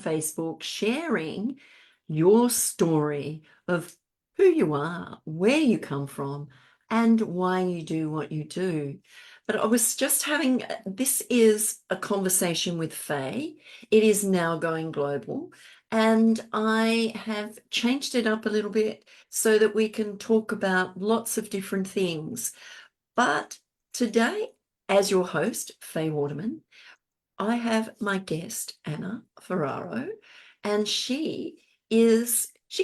Facebook sharing your story of who you are, where you come from, and why you do what you do. But I was just having, this is a conversation with Faye. It is now going global, and I have changed it up a little bit so that we can talk about lots of different things. But today, as your host, Faye Waterman, I have my guest, Ana Ferraro, and she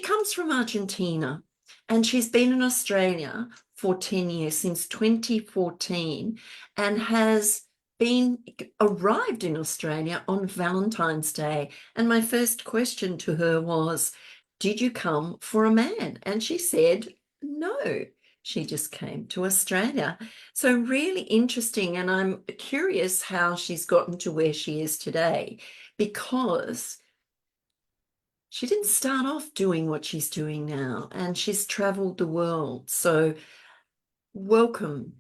comes from Argentina, and she's been in Australia for 10 years, since 2014, and has arrived in Australia on Valentine's Day. And my first question to her was, did you come for a man? And she said, no, she just came to Australia. So really interesting. And I'm curious how she's gotten to where she is today, because she didn't start off doing what she's doing now, and she's traveled the world. So welcome,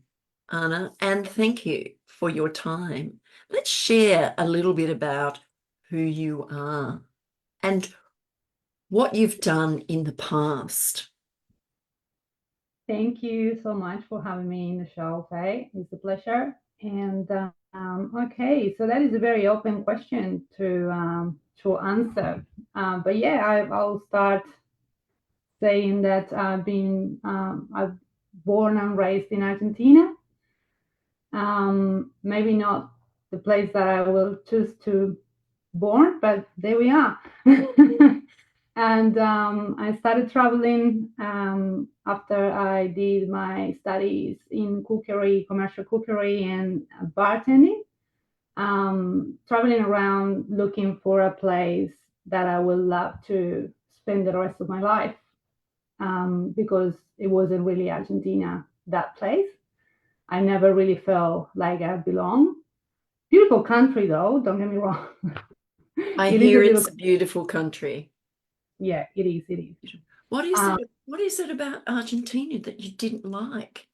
Ana, and thank you for your time. Let's share a little bit about who you are and what you've done in the past. Thank you so much for having me in the show, Faye. It's a pleasure. And okay, so that is a very open question to answer. But yeah, I'll start saying that I've born and raised in Argentina. Maybe not the place that I will choose to born, but there we are. And I started traveling after I did my studies in cookery, commercial cookery, and bartending. Traveling around looking for a place that I would love to spend the rest of my life, because it wasn't really Argentina, that place. I never really felt like I belong. Beautiful country, though. Don't get me wrong. I It is hear a it's beautiful. a beautiful country. Yeah, it is. It is. What is it about Argentina that you didn't like?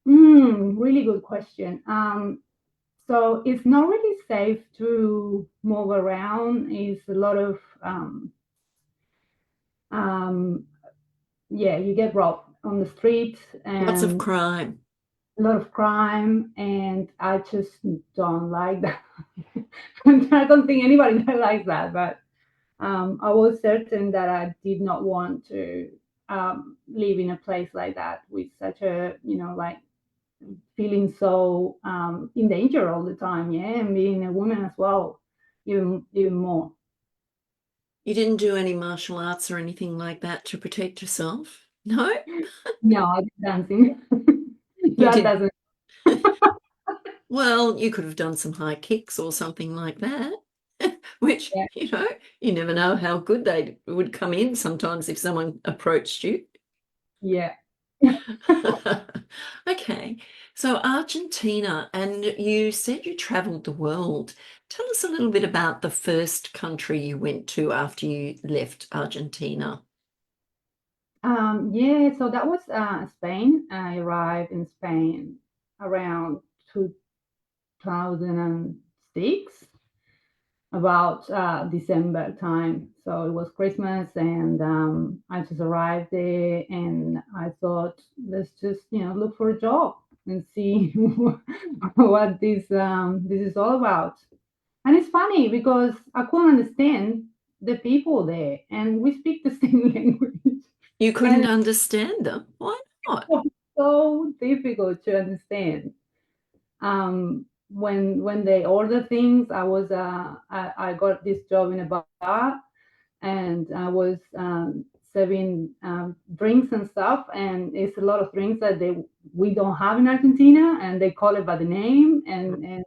Really good question. So it's not really safe to move around. It's a lot of um, yeah, you get robbed on the street Lots of and crime. a lot of crime, and I just don't like that. I don't think anybody likes that, but I was certain that I did not want to live in a place like that with such a, like feeling so in danger all the time, yeah, and being a woman as well, even more. You didn't do any martial arts or anything like that to protect yourself? No? No, I did dancing. You That did. doesn't. Well, you could have done some high kicks or something like that, which, Yeah, you never know how good they would come in sometimes if someone approached you. yeah. Okay, so Argentina, and you said you traveled the world. Tell us a little bit about the first country you went to after you left Argentina. Yeah, so that was Spain. I arrived in Spain around 2006, about December time. So it was Christmas, and I just arrived there, and I thought, let's just look for a job and see what this is all about. And it's funny because I couldn't understand the people there, and we speak the same language, You couldn't and understand them. Why it not? was so difficult to understand. When they order things, I got this job in a bar, and I was serving drinks and stuff, and it's a lot of drinks that we don't have in Argentina, and they call it by the name, and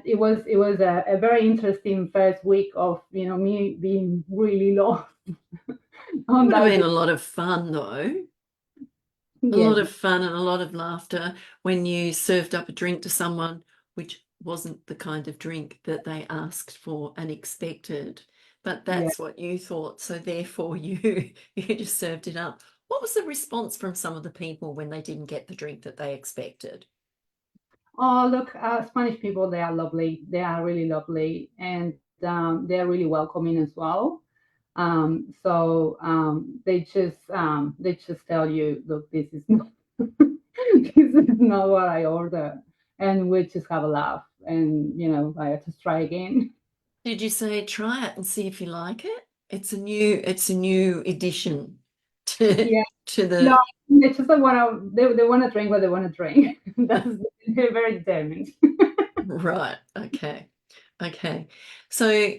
it was a very interesting first week of me being really lost on Would have that. been a lot of fun, though. A Yes, lot of fun and a lot of laughter when you served up a drink to someone which wasn't the kind of drink that they asked for and expected. But yeah. that's what you thought. So therefore you just served it up. What was the response from some of the people when they didn't get the drink that they expected? Oh, look, Spanish people, they are lovely. They are really lovely. And they're really welcoming as well. They just tell you, look, this is not this is not what I ordered, and we just have a laugh, and I have to try again. Did you say try it and see if you like it? It's a new addition to Yeah, to no, the it's just like they want to drink what they want to drink. That's They're very determined. right. Okay. Okay. So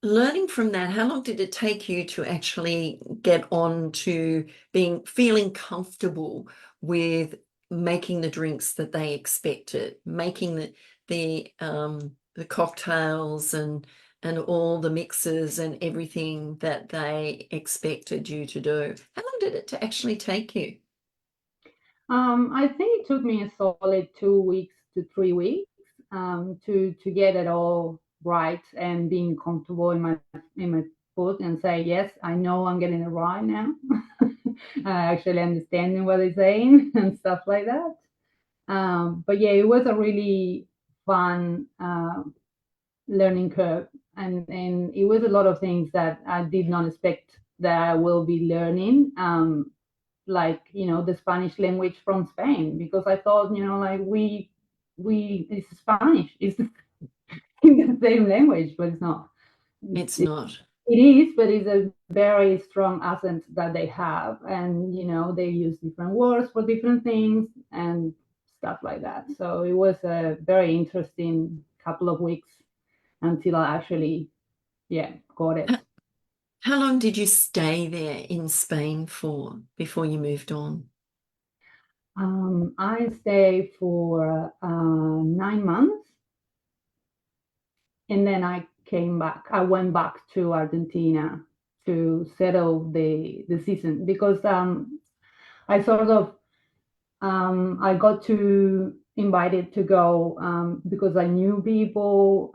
learning from that, how long did it take you to actually get on to feeling comfortable with making the drinks that they expected, making the cocktails and all the mixes and everything that they expected you to do? How long did it to actually take you? I think it took me a solid 2 weeks to 3 weeks to get it all right and being comfortable in my foot and say, yes, I know I'm getting it right now. Actually understanding what they're saying and stuff like that. But yeah, it was a really fun learning curve, and it was a lot of things that I did not expect that I will be learning. Like the Spanish language from Spain, because I thought like we it's Spanish, it's the same language, but it's not. It's not. It is, but it's a very strong accent that they have, and they use different words for different things and stuff like that. So it was a very interesting couple of weeks until I actually, yeah, got it. How long did you stay there in Spain for before you moved on? I stayed for 9 months, and then I came back. I went back to Argentina to settle the season, because I sort of I got to invited to go, because I knew people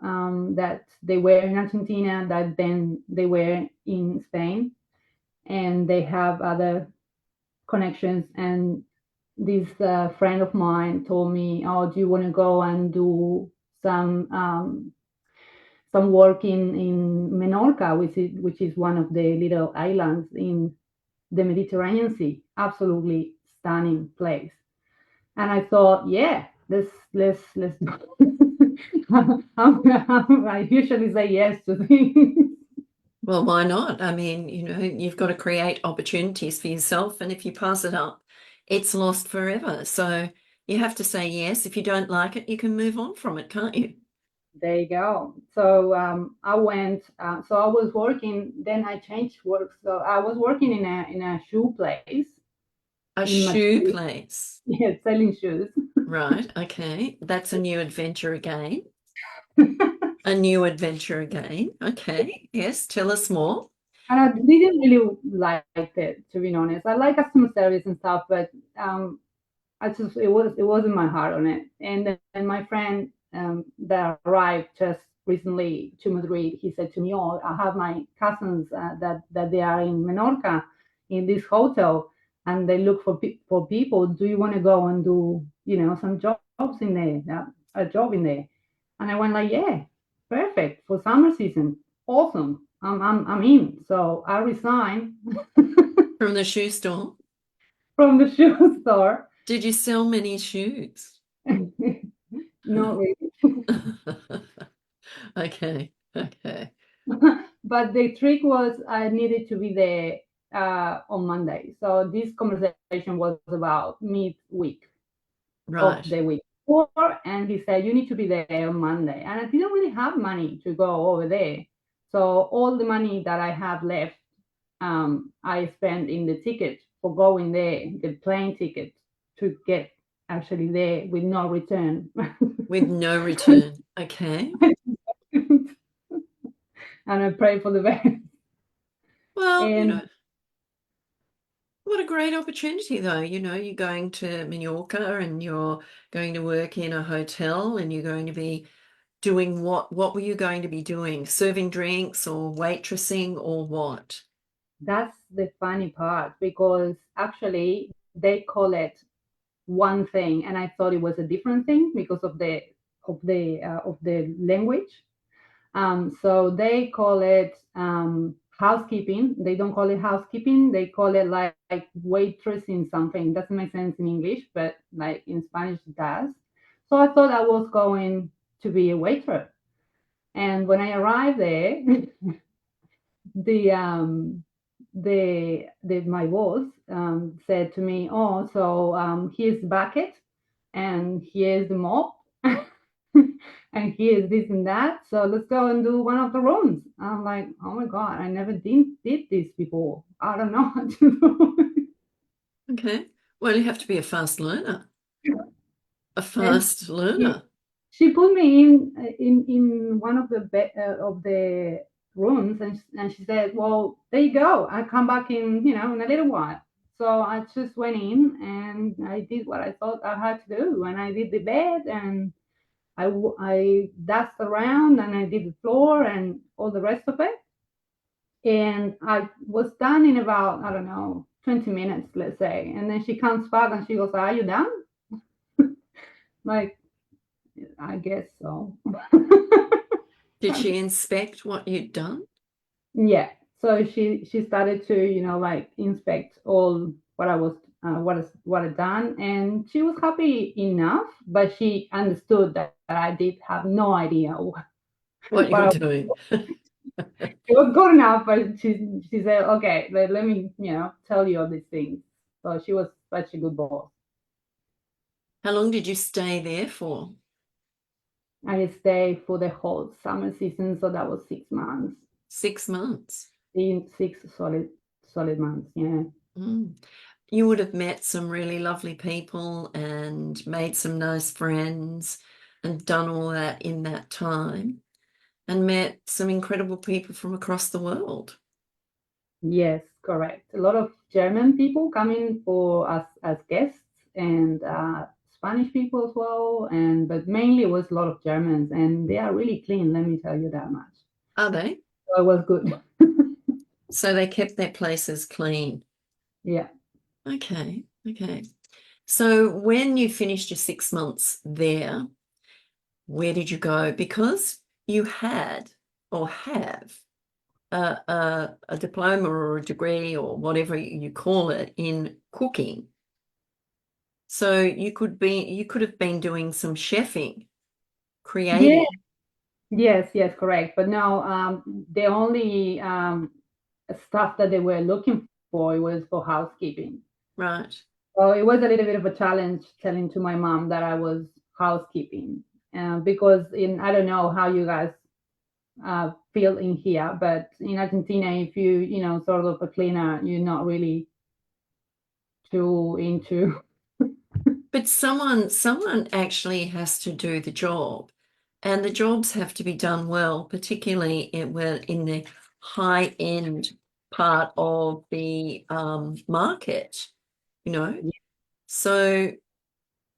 that they were in Argentina, that then they were in Spain, and they have other connections. And this friend of mine told me, "Oh, do you want to go and do some work in Menorca, which is one of the little islands in the Mediterranean Sea? Absolutely stunning place." And I thought, yeah, let's go. I usually say yes to things. Well, why not? I mean, you've got to create opportunities for yourself, and if you pass it up, it's lost forever. So you have to say yes. If you don't like it, you can move on from it, can't you? There you go. So I went. So I was working. Then I changed work. So I was working in a shoe place A in shoe Madrid, place. yeah, selling shoes. Right. Okay. That's a new adventure again. A new adventure again. Okay. Yes. Tell us more. And I didn't really like it, to be honest. I like customer service and stuff, but it wasn't my heart on it. And then my friend that arrived just recently to Madrid, he said to me, "Oh, I have my cousins that they are in Menorca in this hotel, and they look for people. Do you want to go and do some jobs in there, a job in there?" And I went like, "Yeah, perfect for summer season. Awesome. I'm in." So I resigned From the shoe store. from the shoe store. Did you sell many shoes? Not really. Okay. Okay. But the trick was I needed to be there on Monday. So this conversation was about midweek of Right. the week before, and he said, "You need to be there on Monday." And I didn't really have money to go over there. So all the money that I have left, I spent in the ticket for going there, the plane ticket to get actually there with no return. With no return. Okay. And I pray for the best. Well, And what a great opportunity, though. You're going to Mallorca and you're going to work in a hotel and you're going to be doing what? What were you going to be doing? Serving drinks or waitressing or what? that's the funny part, because actually they call it one thing, and I thought it was a different thing because of the language. So they call it housekeeping. They don't call it housekeeping. They call it like waitressing something. Doesn't make sense in English, but like in Spanish it does. So I thought I was going to be a waiter. And when I arrived there, the my boss said to me, "Oh, so here's the bucket, and here's the mop, and here's this and that. So let's go and do one of the rooms." I'm like, "Oh my god, I never did this before. I don't know how to do." Okay. Well, you have to be a fast learner. A And fast she, learner. she put me in one of the rooms, and she said, "Well, there you go. I come back in a little while." So I just went in and I did what I thought I had to do, and I did the bed, and I dusted around, and I did the floor and all the rest of it, and I was done in about, I don't know, 20 minutes, let's say. And then she comes back and she goes, "Are you done?" Like, I guess so. Did she inspect what you'd done? Yeah. So she started to like inspect all what I was what I done, and she was happy enough, but she understood that I did have no idea what What you were I, doing? it was good enough, but she said, "Okay, let me tell you all these things." So she was such a good boss. How long did you stay there for? I stayed for the whole summer season, so that was 6 months. 6 months. In 6 solid months, yeah. Mm. You would have met some really lovely people and made some nice friends and done all that in that time and met some incredible people from across the world. Yes, correct. A lot of German people coming for us as guests, and Spanish people as well. And but mainly it was a lot of Germans, and they are really clean. Let me tell you that much. Are they? So it was good. So they kept their places clean. Yeah. Okay, okay. So when you finished your 6 months there, where did you go? Because you had or have a diploma or a degree or whatever you call it in cooking. So you could have been doing some chefing, Yeah. creating, Yes, correct. But no, the only stuff that they were looking for was for housekeeping. right? So it was a little bit of a challenge telling to my mom that I was housekeeping, because I don't know how you guys feel in here, but in Argentina, if sort of a cleaner, you're not really too into. But someone actually has to do the job, and the jobs have to be done well, particularly in the high end part of the market, you know. So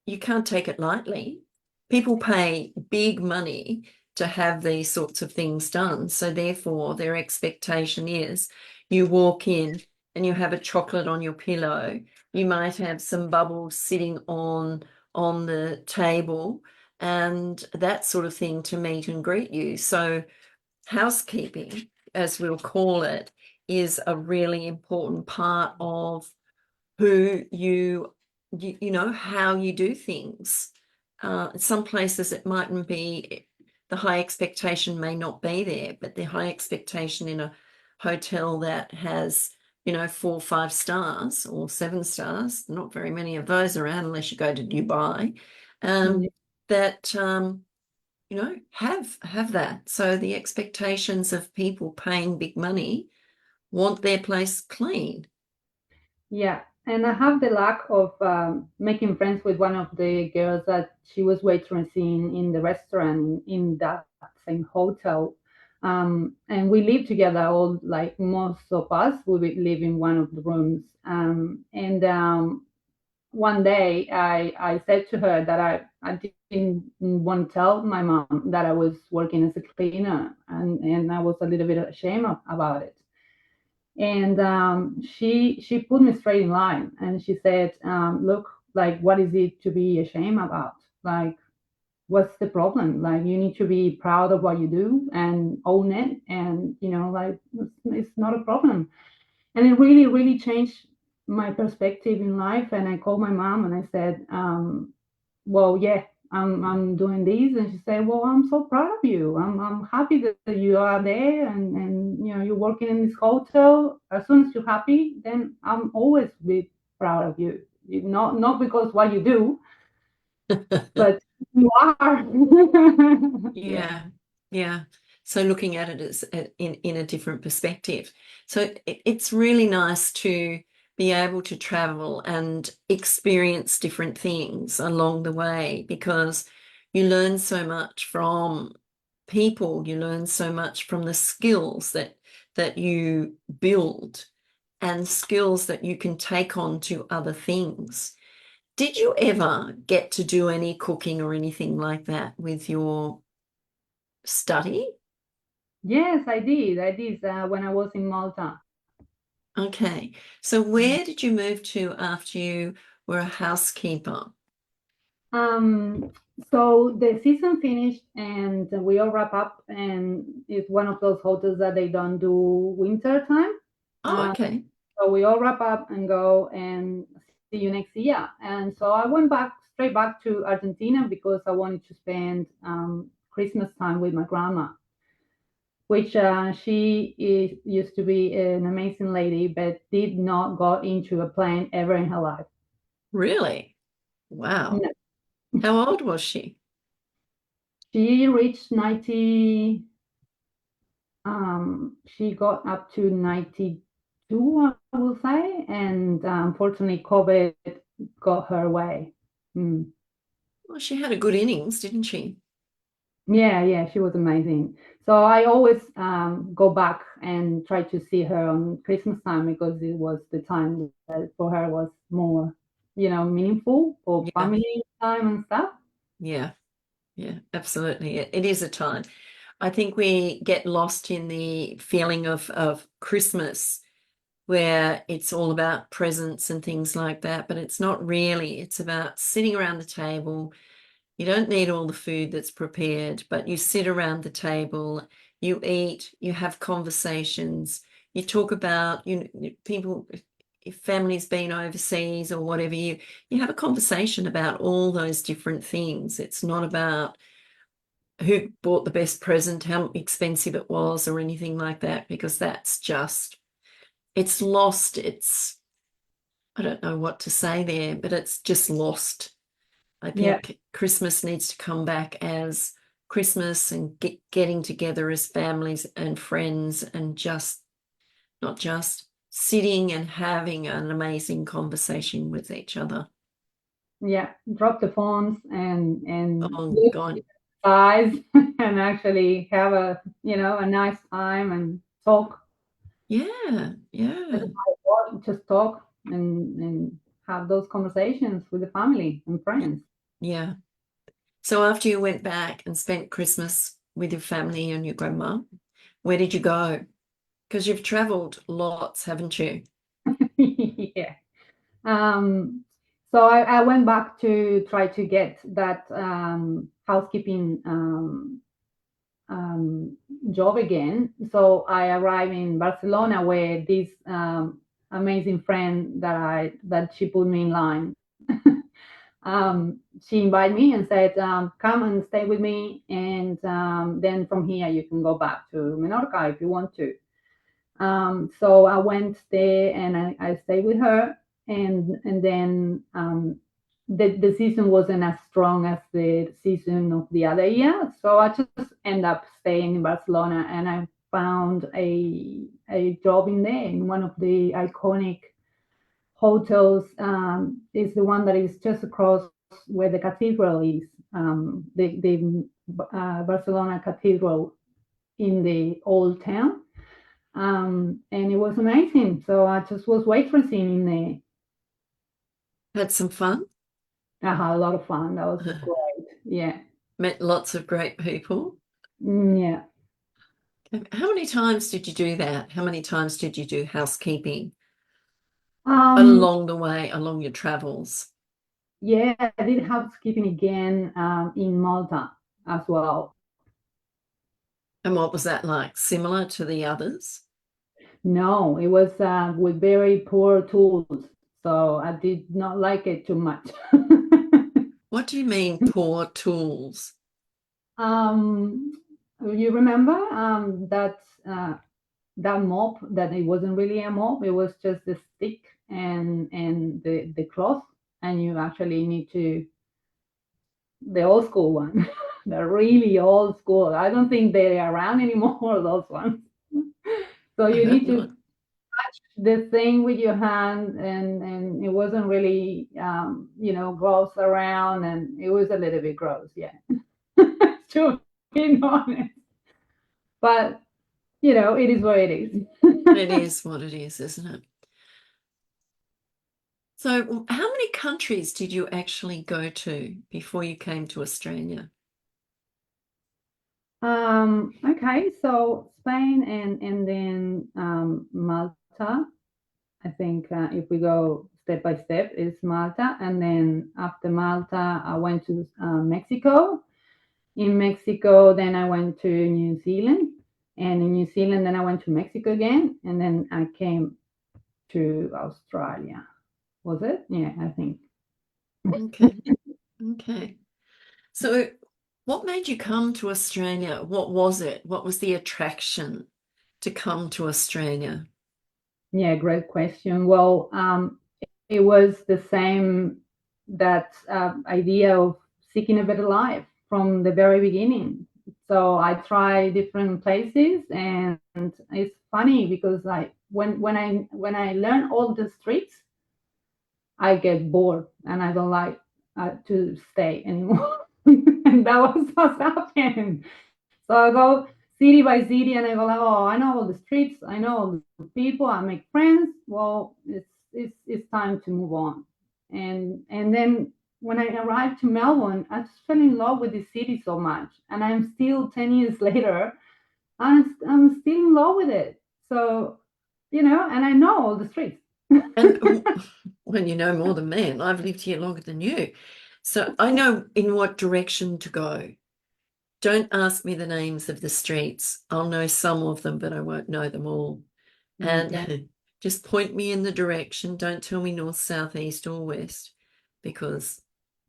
you can't take it lightly. People pay big money to have these sorts of things done. So therefore, their expectation is you walk in and you have a chocolate on your pillow. You might have some bubbles sitting on the table and that sort of thing to meet and greet you. So housekeeping, as we'll call it, is a really important part of who you know how you do things. Some places it mightn't be, the high expectation may not be there, but the high expectation in a hotel that has 4 or 5 stars or 7 stars, not very many of those around unless you go to Dubai, Yeah. that have that. So the expectations of people paying big money want their place clean. Yeah, and I have the luck of making friends with one of the girls that she was waitressing in the restaurant in that same hotel. And we live together, all like most of us, we would live in one of the rooms. And one day I said to her that I didn't want to tell my mom that I was working as a cleaner, and I was a little bit ashamed about it. And she put me straight in line, and she said, "Look, like, what is it to be ashamed about? Like, what's the problem? Like, you need to be proud of what you do and own it, and like, it's not a problem. And it really, really changed my perspective in life. And I called my mom and I said, well, yeah, I'm doing this. And she said, well, I'm so proud of you. I'm happy that you are there, and you're working in this hotel. As soon as you're happy, then I'm always be proud of you. Not because what you do, but you are. Yeah. Yeah, yeah. So looking at it as in a different perspective. So it's really nice to be able to travel and experience different things along the way, because you learn so much from people, you learn so much from the skills that you build and skills that you can take on to other things. Did you ever get to do any cooking or anything like that with your study? Yes, I did. I did when I was in Malta. Okay. So where did you move to after you were a housekeeper? Um, so the season finished and we all wrap up, and it's one of those hotels that they don't do winter time. Oh, okay. So we all wrap up and go and see you next year. And so I went back straight back to Argentina because I wanted to spend Christmas time with my grandma, which used to be an amazing lady, but did not go into a plane ever in her life. Really? Wow. No. How old was she? She reached 90. She got up to 92, I will say, and unfortunately, COVID got her away. Mm. Well, she had a good innings, didn't she? Yeah, yeah, she was amazing. So I always go back and try to see her on Christmas time, because it was the time that for her was more, meaningful for Yeah, family time and stuff. yeah, yeah, absolutely. It is a time. I think we get lost in the feeling of Christmas, where it's all about presents and things like that, but it's not really. It's about sitting around the table. You don't need all the food that's prepared, but you sit around the table, you eat, you have conversations, you talk about, people, if family's been overseas or whatever, you have a conversation about all those different things. It's not about who bought the best present, how expensive it was, or anything like that, because that's just, it's lost. I don't know what to say there, but it's just lost. I Yeah, think Christmas needs to come back as Christmas and getting together as families and friends, and just not just sitting and having an amazing conversation with each other. yeah. Drop the phones and Oh look God. eyes and actually have a nice time and talk. Yeah, yeah, Just talk and have those conversations with the family and friends. yeah. So after you went back and spent Christmas with your family and your grandma, where did you go? Because you've traveled lots, haven't you? Yeah. Um, so I went back to try to get that housekeeping um, job again. So I arrived in Barcelona, where this amazing friend that she put me in line. She invited me and said, "Come and stay with me, and then from here you can go back to Menorca if you want to." So I went there and I stayed with her, and then the season wasn't as strong as the season of the other year. So I just end up staying in Barcelona, and I found a job in there in one of the iconic hotels. Is the one that is just across where the cathedral is, the Barcelona Cathedral in the old town, and it was amazing. So I just was waitressing in there. Had some fun? I had a lot of fun. That was great. Yeah. Met lots of great people. Yeah. How many times did you do that? How many times did you do housekeeping Um, along the way, along your travels? Yeah, I did housekeeping again in Malta as well. And what was that like? Similar to the others? No, it was with very poor tools, so I did not like it too much. What do you mean poor tools? um, you remember that mop? That it wasn't really a mop; it was just the stick and the cloth, and you actually need to the old school one, the really old school. I don't think they're around anymore. Those ones. So I you hope need to not. touch the thing with your hand, and it wasn't really gross around, and it was a little bit gross. Yeah, to be honest. But it is what it is. It is what it is, isn't it? So, how many countries did you actually go to before you came to Australia? Okay, so Spain and then Malta. I think if we go step by step, it's Malta, and then after Malta, I went to Mexico. In Mexico, then I went to New Zealand, and in New Zealand, then I went to Mexico again, and then I came to Australia. Was it? Yeah, I think. Okay. Okay. So, what made you come to Australia? What was it? What was the attraction to come to Australia? Yeah, great question. Well, it was the same that idea of seeking a better life from the very beginning. So I try different places, and it's funny because when I learn all the streets, I get bored and I don't like to stay anymore. And that was what happened. So I go city by city and I go like, oh, I know all the streets, I know all the people, I make friends. Well, it's time to move on. And then when I arrived to Melbourne, I just fell in love with the city so much. And I'm still 10 years later, I'm still in love with it. So, and I know all the streets. And when you know more than me, and I've lived here longer than you, so I know in what direction to go. Don't ask me the names of the streets. I'll know some of them, but I won't know them all. Okay. And just point me in the direction. Don't tell me north, south, east, or west, because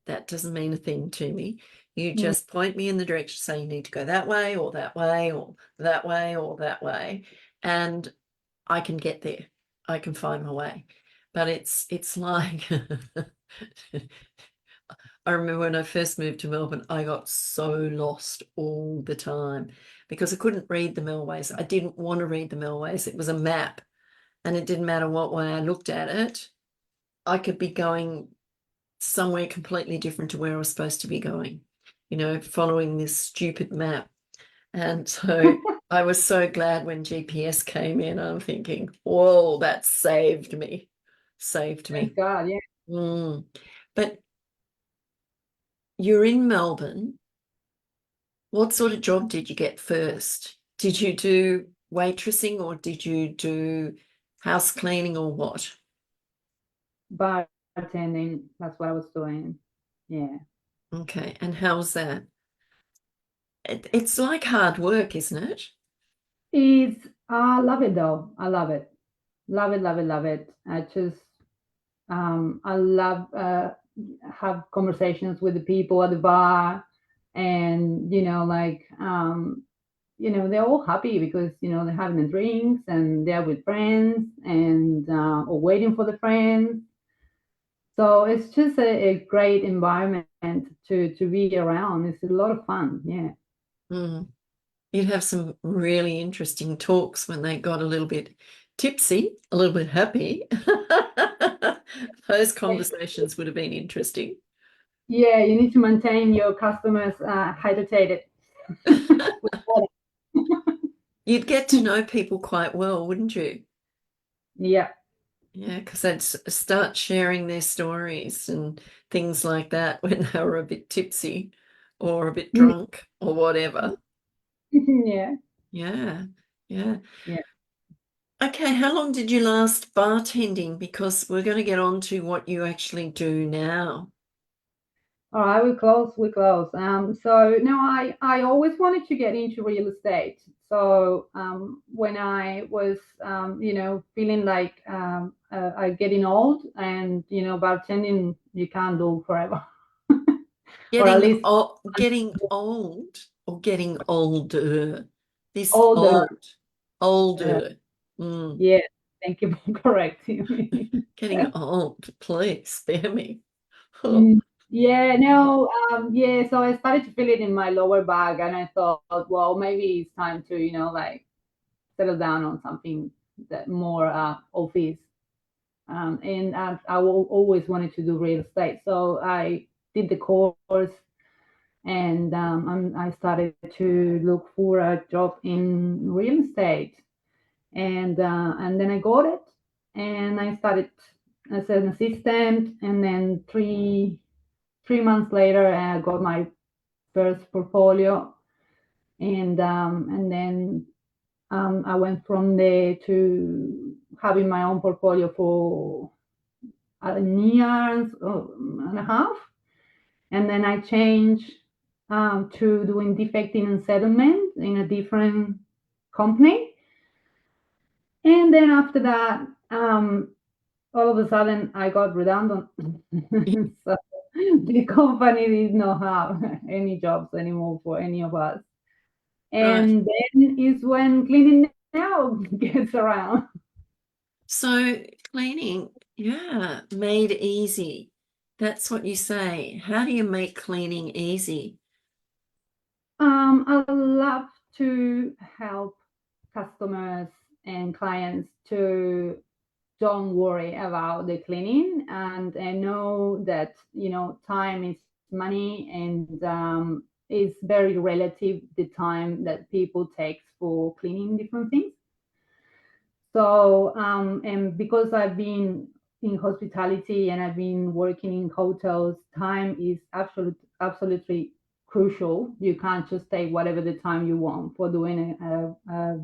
that doesn't mean a thing to me. You Mm. just point me in the direction, say you need to go that way, or that way, or that way, or that way, and I can get there. I can find my way. But it's like I remember when I first moved to Melbourne, I got so lost all the time because I couldn't read the Melways. I didn't want to read the Melways. It was a map, and it didn't matter what way I looked at it. I could be going somewhere completely different to where I was supposed to be going, following this stupid map. And so I was so glad when GPS came in. I'm thinking, whoa, that saved me. Saved Thank me. God, yeah. Mm. But you're in Melbourne. What sort of job did you get first? Did you do waitressing or did you do house cleaning or what? Bartending, that's what I was doing. Yeah. Okay. And how's that? It's like hard work, isn't it? I love it though. I love it. Love it, love it, love it. I love have conversations with the people at the bar, and they're all happy because they're having the drinks and they're with friends and or waiting for the friends. So it's just a great environment to be around. It's a lot of fun. Yeah. Mm. You'd have some really interesting talks when they got a little bit tipsy, a little bit happy. Those conversations would have been interesting. Yeah, you need to maintain your customers hydrated with water. You'd get to know people quite well, wouldn't you? Yeah. Yeah, because they'd start sharing their stories and things like that when they were a bit tipsy or a bit drunk or whatever. Yeah. Yeah, yeah. Yeah. Okay, how long did you last bartending? Because we're going to get on to what you actually do now. All right, we close. We close. So no, I always wanted to get into real estate. So when I was, feeling like I getting old, and bartending you can't do forever, or at least Getting old or getting older? This older. Uh, older. Mm, yeah, thank you for correcting me. getting old, please spare me. Mm, Yeah, no, yeah. So I started to feel it in my lower back, and I thought, well, maybe it's time to, like settle down on something that more office. And always wanted to do real estate, so I did the course, and I started to look for a job in real estate, and then I got it, and I started as an assistant, and then three months later, I got my first portfolio, and then I went from there to having my own portfolio for a year and a half, and then I changed to doing defecting and settlement in a different company, and then after that, all of a sudden I got redundant. So the company did not have any jobs anymore for any of us. Right. And then is when cleaning now gets around. So cleaning, yeah, made easy. That's what you say. How do you make cleaning easy? I love to help customers and clients to don't worry about the cleaning, and I know that time is money, and it's very relative the time that people takes for cleaning different things. So, and because I've been in hospitality and I've been working in hotels, time is absolutely crucial. You can't just take whatever the time you want for doing a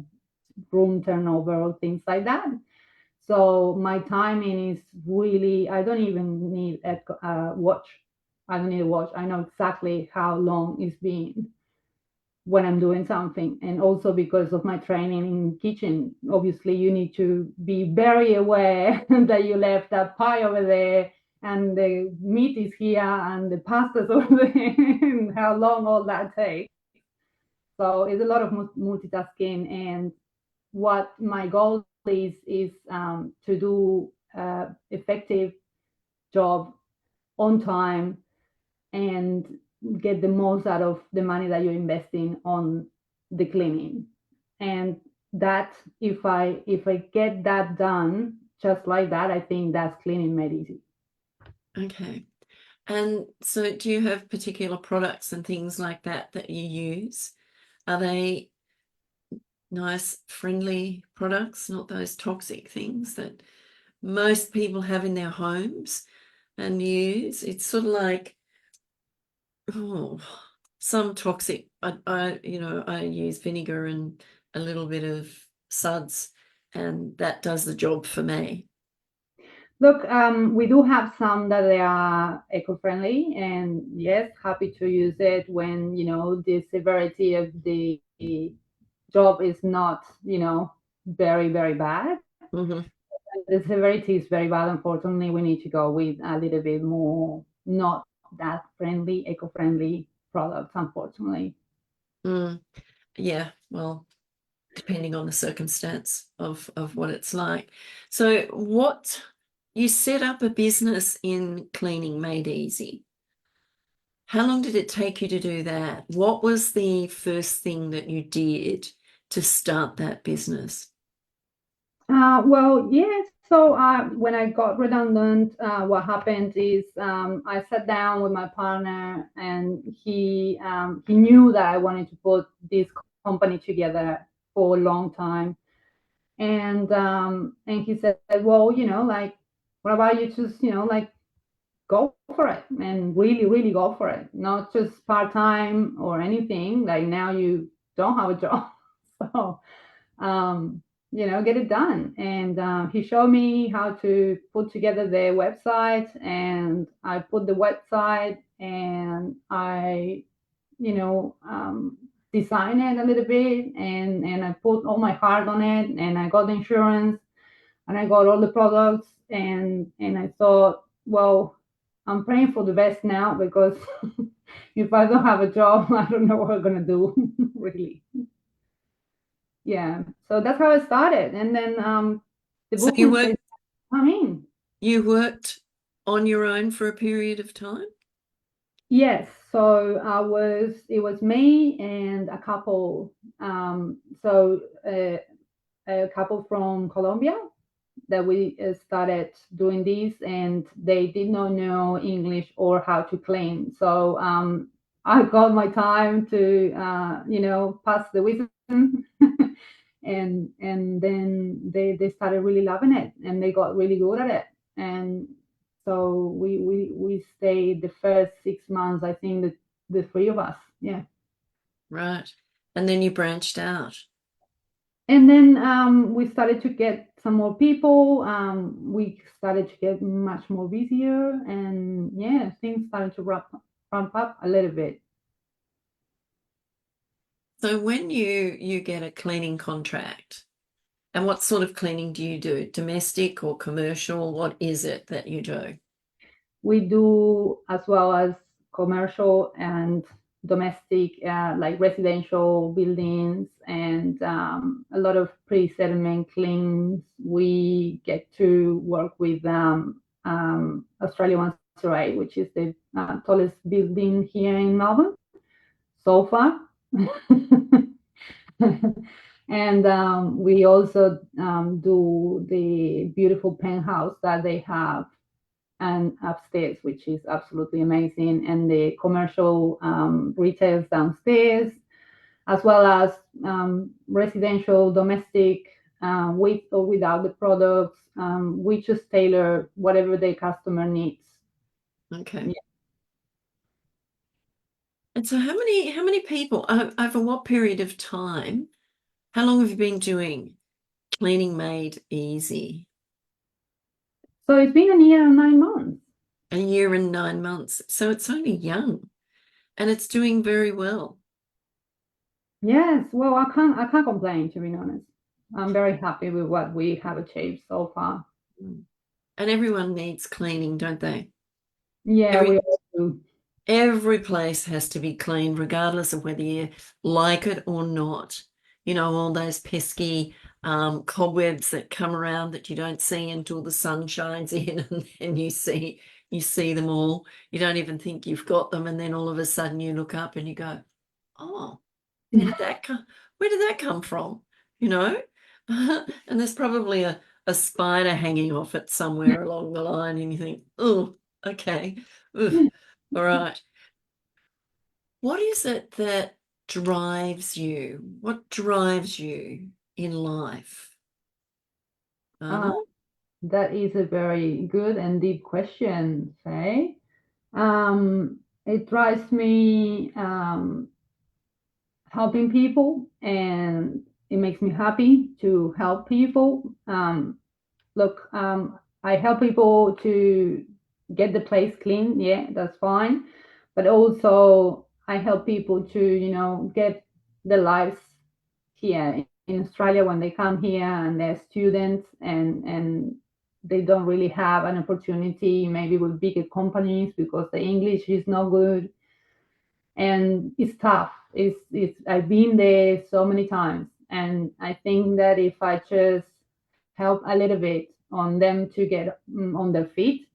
room turnover or things like that. So my timing is really, I don't even need a watch. I don't need a watch. I know exactly how long it's been when I'm doing something. And also because of my training in kitchen, obviously you need to be very aware that you left that pie over there, and the meat is here, and the pasta's over there, and how long all that takes. So it's a lot of multitasking. And what my goal is to do effective job on time, and get the most out of the money that you're investing on the cleaning. And that, if I get that done just like that, I think that's cleaning made easy. Okay. And so do you have particular products and things like that that you use? Are they nice, friendly products, not those toxic things that most people have in their homes and use? It's sort of like, oh, some toxic. I use vinegar and a little bit of suds, and that does the job for me. Look, we do have some that they are eco-friendly, and yes, happy to use it when the severity of the job is not very very bad. Hmm. The severity is very bad. Unfortunately, we need to go with a little bit more not that friendly, eco-friendly products, unfortunately. Mm, yeah, well, depending on the circumstance of what it's like. So what you set up a business in cleaning made easy. How long did it take you to do that? What was the first thing that you did to start that business? Well, yes. So when I got redundant, what happened is I sat down with my partner, and he knew that I wanted to put this company together for a long time, and he said, well, like, what about you just like go for it, and really really go for it, not just part-time or anything, like now you don't have a job. So get it done. And he showed me how to put together the website, and I put the website, and I, you know, design it a little bit, and I put all my heart on it, and I got the insurance, and I got all the products, and I thought, well, I'm praying for the best now, because if I don't have a job, I don't know what I'm gonna do, really. Yeah, so that's how I started, and then the So you bookings worked they come in. you worked on your own for a period of time? Yes, so it was me and a couple, so a couple from Colombia, that we started doing this, and they did not know English or how to clean. So I got my time to pass the wisdom, and then they started really loving it, and they got really good at it. And so we stayed the first 6 months, I think, the three of us. Yeah. Right. And then you branched out. And then we started to get some more people. We started to get much more busier, and yeah, things started to ramp up a little bit. So when you get a cleaning contract, and what sort of cleaning do you do? Domestic or commercial? What is it that you do? We do as well as commercial and domestic, like residential buildings, and a lot of pre-settlement cleans. We get to work with Australia One Story, which is the tallest building here in Melbourne so far. And we also do the beautiful penthouse that they have and upstairs, which is absolutely amazing, and the commercial retails downstairs, as well as residential, domestic, with or without the products. We just tailor whatever the customer needs. Okay. Yeah. And so how many people over what period of time? How long have you been doing Cleaning Made Easy? So it's been a year and 9 months. A year and 9 months. So it's only young and it's doing very well. Yes, well, I can't complain, to be honest. I'm very happy with what we have achieved so far. Mm. And everyone needs cleaning, don't they? Yeah, Every we all do. every place has to be cleaned, regardless of whether you like it or not. You know, all those pesky cobwebs that come around that you don't see until the sun shines in, and then you see them all. You don't even think you've got them, and then all of a sudden you look up and you go, "Oh, where did that come? Where did that come from?" You know, and there's probably a spider hanging off it somewhere along the line, and you think, "Oh, okay, ugh, all right." What is it that drives you? What drives you in life, Uh, Anna? that is a very good and deep question, Faye. It drives me helping people, and it makes me happy to help people. Look, I help people to get the place clean. Yeah, that's fine. But also, I help people to, get their lives here in Australia when they come here and they're students, and they don't really have an opportunity, maybe with bigger companies, because the English is not good, and it's tough. It's I've been there so many times, and I think that if I just help a little bit on them to get on their feet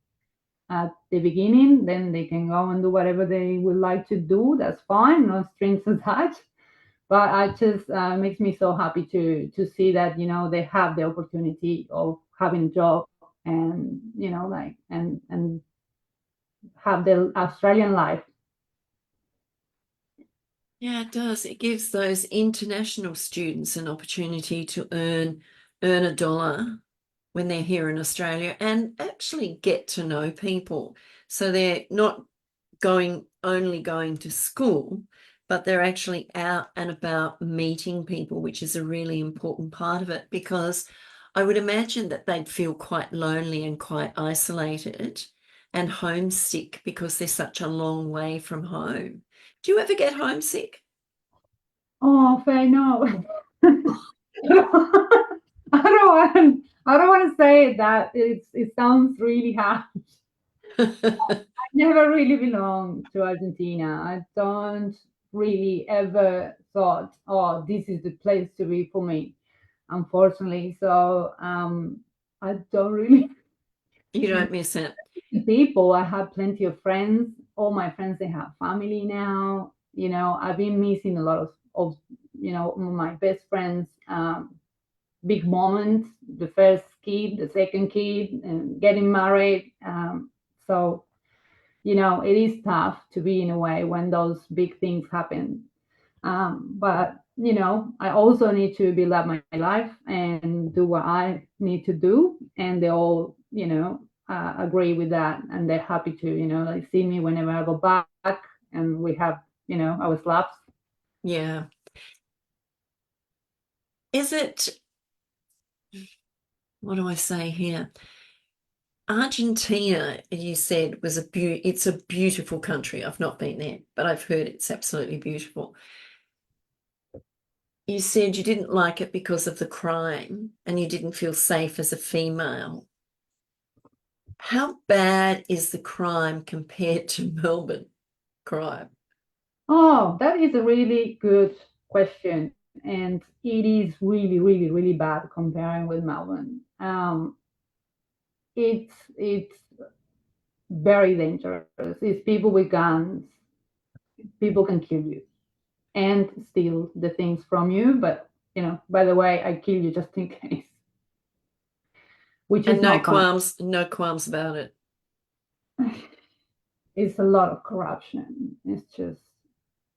at the beginning, then they can go and do whatever they would like to do. That's fine, no strings attached. But I just makes me so happy to see that they have the opportunity of having a job, and like, and have the Australian life. Yeah, it does. It gives those international students an opportunity to earn a dollar when they're here in Australia and actually get to know people. So they're not only going to school, but they're actually out and about meeting people, which is a really important part of it, because I would imagine that they'd feel quite lonely and quite isolated and homesick because they're such a long way from home. Do you ever get homesick? Oh, Faye, no. I don't want to say that. It sounds really hard. I never really belonged to Argentina. I don't really ever thought, oh, this is the place to be for me, unfortunately. So I don't really You don't miss it. meet people. I have plenty of friends. All my friends, they have family now. I've been missing a lot of my best friends. Big moments, the first kid, the second kid, and getting married. So it is tough to be in a way when those big things happen. But I also need to build up my life and do what I need to do, and they all agree with that, and they're happy to like see me whenever I go back, and we have our slaps. Yeah. Is it, what do I say here? Argentina, you said, it's a beautiful country. I've not been there, but I've heard it's absolutely beautiful. You said you didn't like it because of the crime and you didn't feel safe as a female. How bad is the crime compared to Melbourne crime? Oh, that is a really good question, and it is really, really, really bad comparing with Melbourne. It's very dangerous. It's people with guns. People can kill you and steal the things from you. But by the way, I kill you just in case, which And is not fun. no qualms about it. It's a lot of corruption. It's just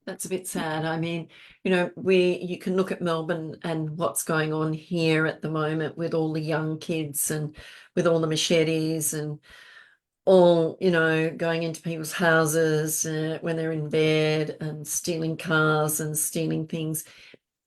That's a bit sad. I mean, you can look at Melbourne and what's going on here at the moment with all the young kids and with all the machetes and all, going into people's houses when they're in bed and stealing cars and stealing things.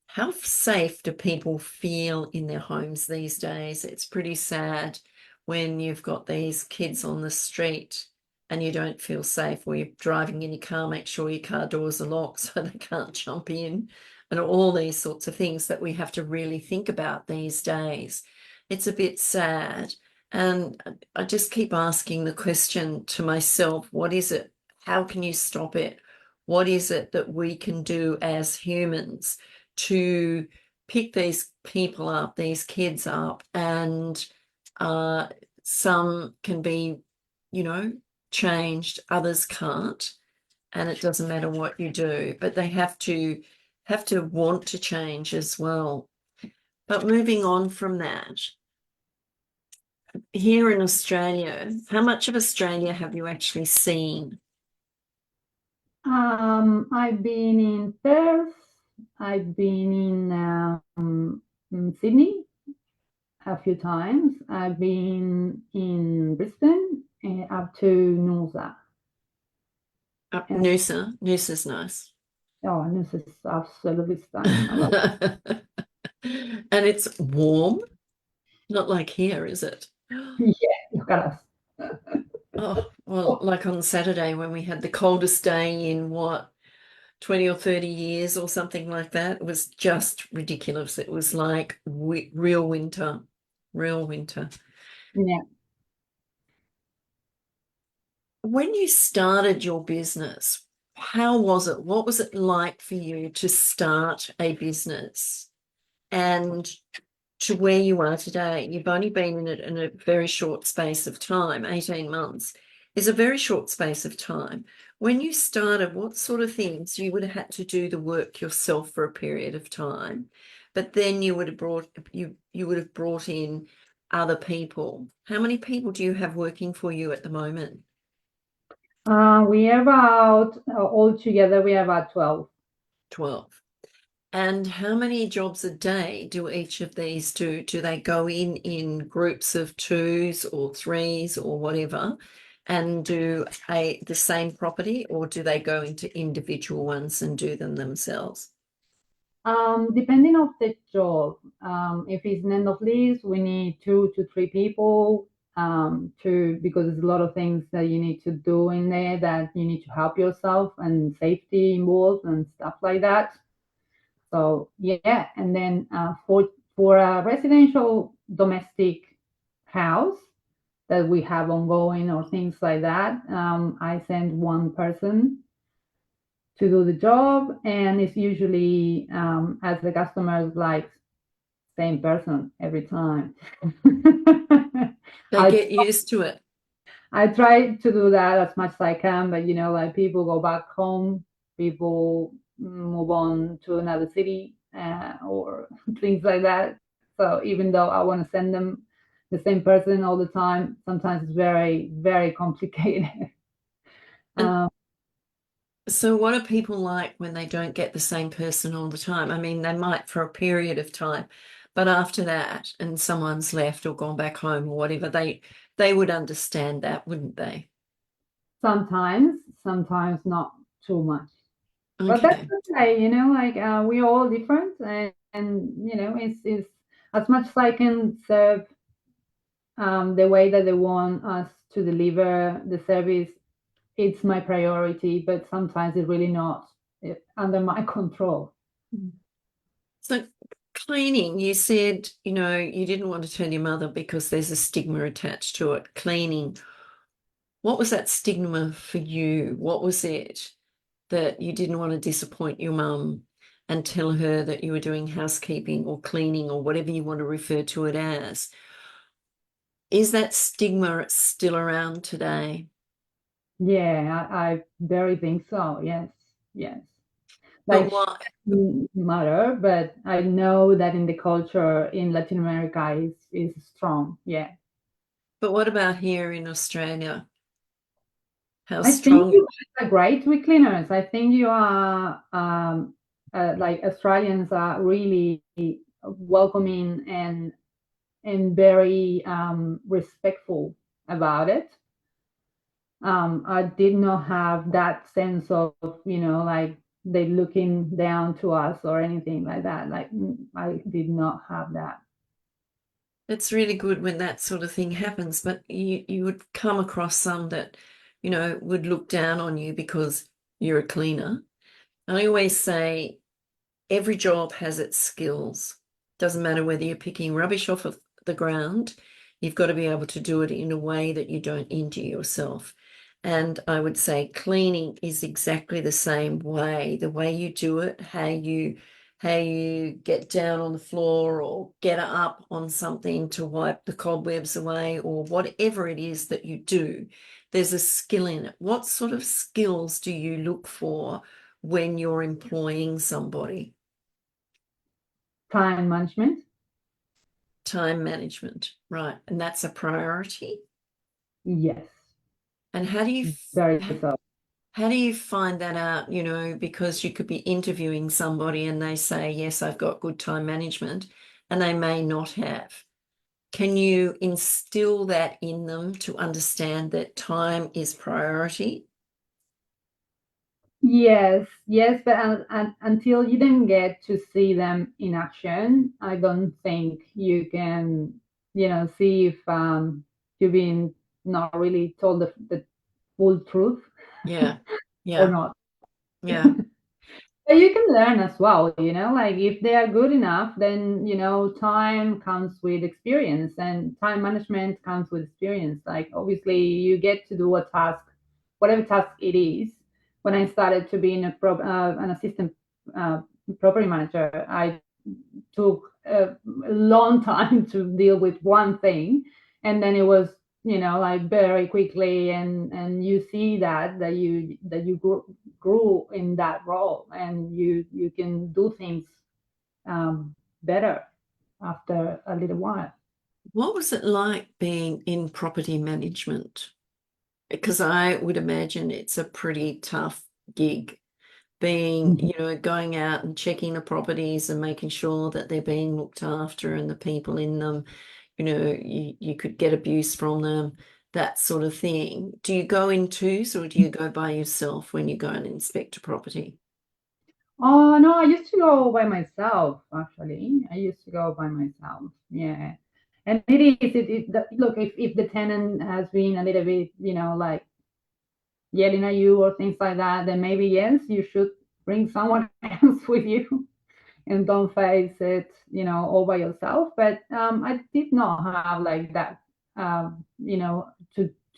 How safe do people feel in their homes these days? It's pretty sad when you've got these kids on the street and you don't feel safe, or you're driving in your car, make sure your car doors are locked so they can't jump in, and all these sorts of things that we have to really think about these days. It's a bit sad. And I just keep asking the question to myself, what is it? How can you stop it? What is it that we can do as humans to pick these people up, these kids up, and some can be, changed, others can't, and it doesn't matter what you do, but they have to want to change as well. But moving on from that, here in Australia, how much of Australia have you actually seen? I've been in Perth. I've been in Sydney a few times. I've been in Brisbane, up to Noosa. And Noosa's nice. oh, Noosa is absolutely stunning. I love And it's warm, not like here, is it? it. Yeah, look at us. Oh, well, like on Saturday when we had the coldest day in what, 20 or 30 years or something like that. It was just ridiculous. It was like real winter, real winter. Yeah. When you started your business, how was it? What was it like for you to start a business and to where you are today? You've only been in it in a very short space of time. 18 months is a very short space of time. When you started, what sort of things you would have had to do the work yourself for a period of time, but then you would have brought in other people. How many people do you have working for you at the moment? We have about, altogether, we have about 12. 12. And how many jobs a day do each of these do? Do they go in groups of twos or threes or whatever? and do the same property, or do they go into individual ones and do them themselves? Depending on the job, if it's an end of lease, we need 2 to 3 people because there's a lot of things that you need to do in there that you need to help yourself and safety involved and stuff like that. So yeah, and then for a residential domestic house that we have ongoing or things like that, I send one person to do the job, and it's usually as the customers like same person every time. They I get used to it. I try to do that as much as I can, but like people go back home, people move on to another city or things like that. So even though I want to send them the same person all the time, sometimes it's very, very complicated. And um, so what are people like when they don't get the same person all the time? I mean, they might for a period of time, but after that, and someone's left or gone back home or whatever, they would understand that, wouldn't they? sometimes not too much. But that's Okay. okay, like we're all different, and it's as much as I can serve the way that they want us to deliver the service. It's my priority, but sometimes it's really not under my control. So cleaning, you said, you didn't want to tell your mother because there's a stigma attached to it. Cleaning. What was that stigma for you? What was it that you didn't want to disappoint your mum and tell her that you were doing housekeeping or cleaning or whatever you want to refer to it as? Is that stigma still around today? Yeah, I very think so. Yes, yes. But Like what matter, but I know that in the culture in Latin America is strong. Yeah. but what about here in Australia? How I think strong? you guys are great with cleaners. I think you are like Australians are really welcoming and very respectful about it. I did not have that sense of like they looking down to us or anything like that. Like I did not have that. It's really good when that sort of thing happens, but you would come across some that, would look down on you because you're a cleaner. I always say every job has its skills. Doesn't matter whether you're picking rubbish off of the ground, you've got to be able to do it in a way that you don't injure yourself. And I would say cleaning is exactly the same way. The way you do it, how you get down on the floor or get up on something to wipe the cobwebs away or whatever it is that you do, there's a skill in it. What sort of skills do you look for when you're employing somebody? Time management. Time management, right? And that's a priority. Yes, And how do you very so. how do you find that out, because you could be interviewing somebody and they say, yes, I've got good time management, and they may not have. Can you instill that in them to understand that time is priority? Yes, yes, but until you don't get to see them in action, I don't think you can, see if you've been not really told the full truth Yeah. or Yeah. not. Yeah. But you can learn as well, like if they are good enough, then, time comes with experience and time management comes with experience. Like obviously you get to do a task, whatever task it is. When I started to be an assistant uh, property manager, I took a long time to deal with one thing, and then it was like very quickly, and you see that you grew in that role, and you can do things better after a little while. What was it like being in property management? Because I would imagine it's a pretty tough gig. Being, going out and checking the properties and making sure that they're being looked after and the people in them, you could get abuse from them. that sort of thing. Do you go in twos or do you go by yourself when you go and inspect a property? Oh no, I used to go by myself. Actually, I used to go by myself. Yeah, and it is. Look, if the tenant has been a little bit, like yelling at you or things like that, then maybe yes, you should bring someone else with you and don't face it, all by yourself. But I did not have like that,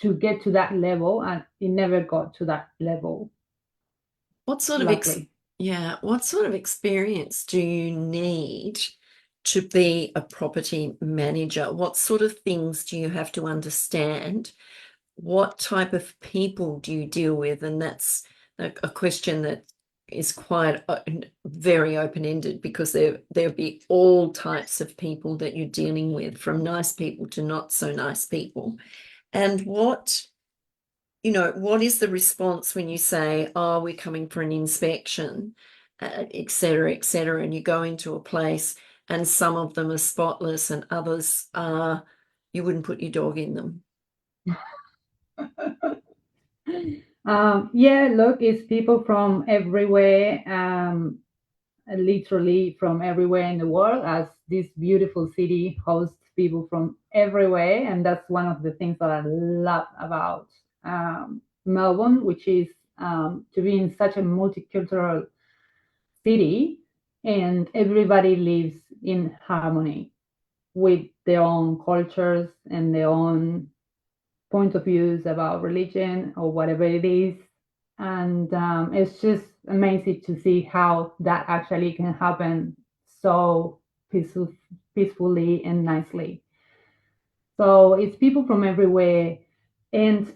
to get to that level, and it never got to that level, What sort of luckily. yeah, what sort of experience do you need to be a property manager? What sort of things do you have to understand? What type of people do you deal with? And that's a question that is quite very open-ended, because there'll be all types of people that you're dealing with, from nice people to not so nice people. And what is the response when you say, oh, we're coming for an inspection, et cetera, and you go into a place and some of them are spotless and others are, you wouldn't put your dog in them. Yeah, look, it's people from everywhere, literally from everywhere in the world, as this beautiful city hosts people from everywhere. And that's one of the things that I love about Melbourne, which is to be in such a multicultural city, and everybody lives in harmony with their own cultures and their own point of views about religion or whatever it is. And it's just amazing to see how that actually can happen so peacefully and nicely. So it's people from everywhere. And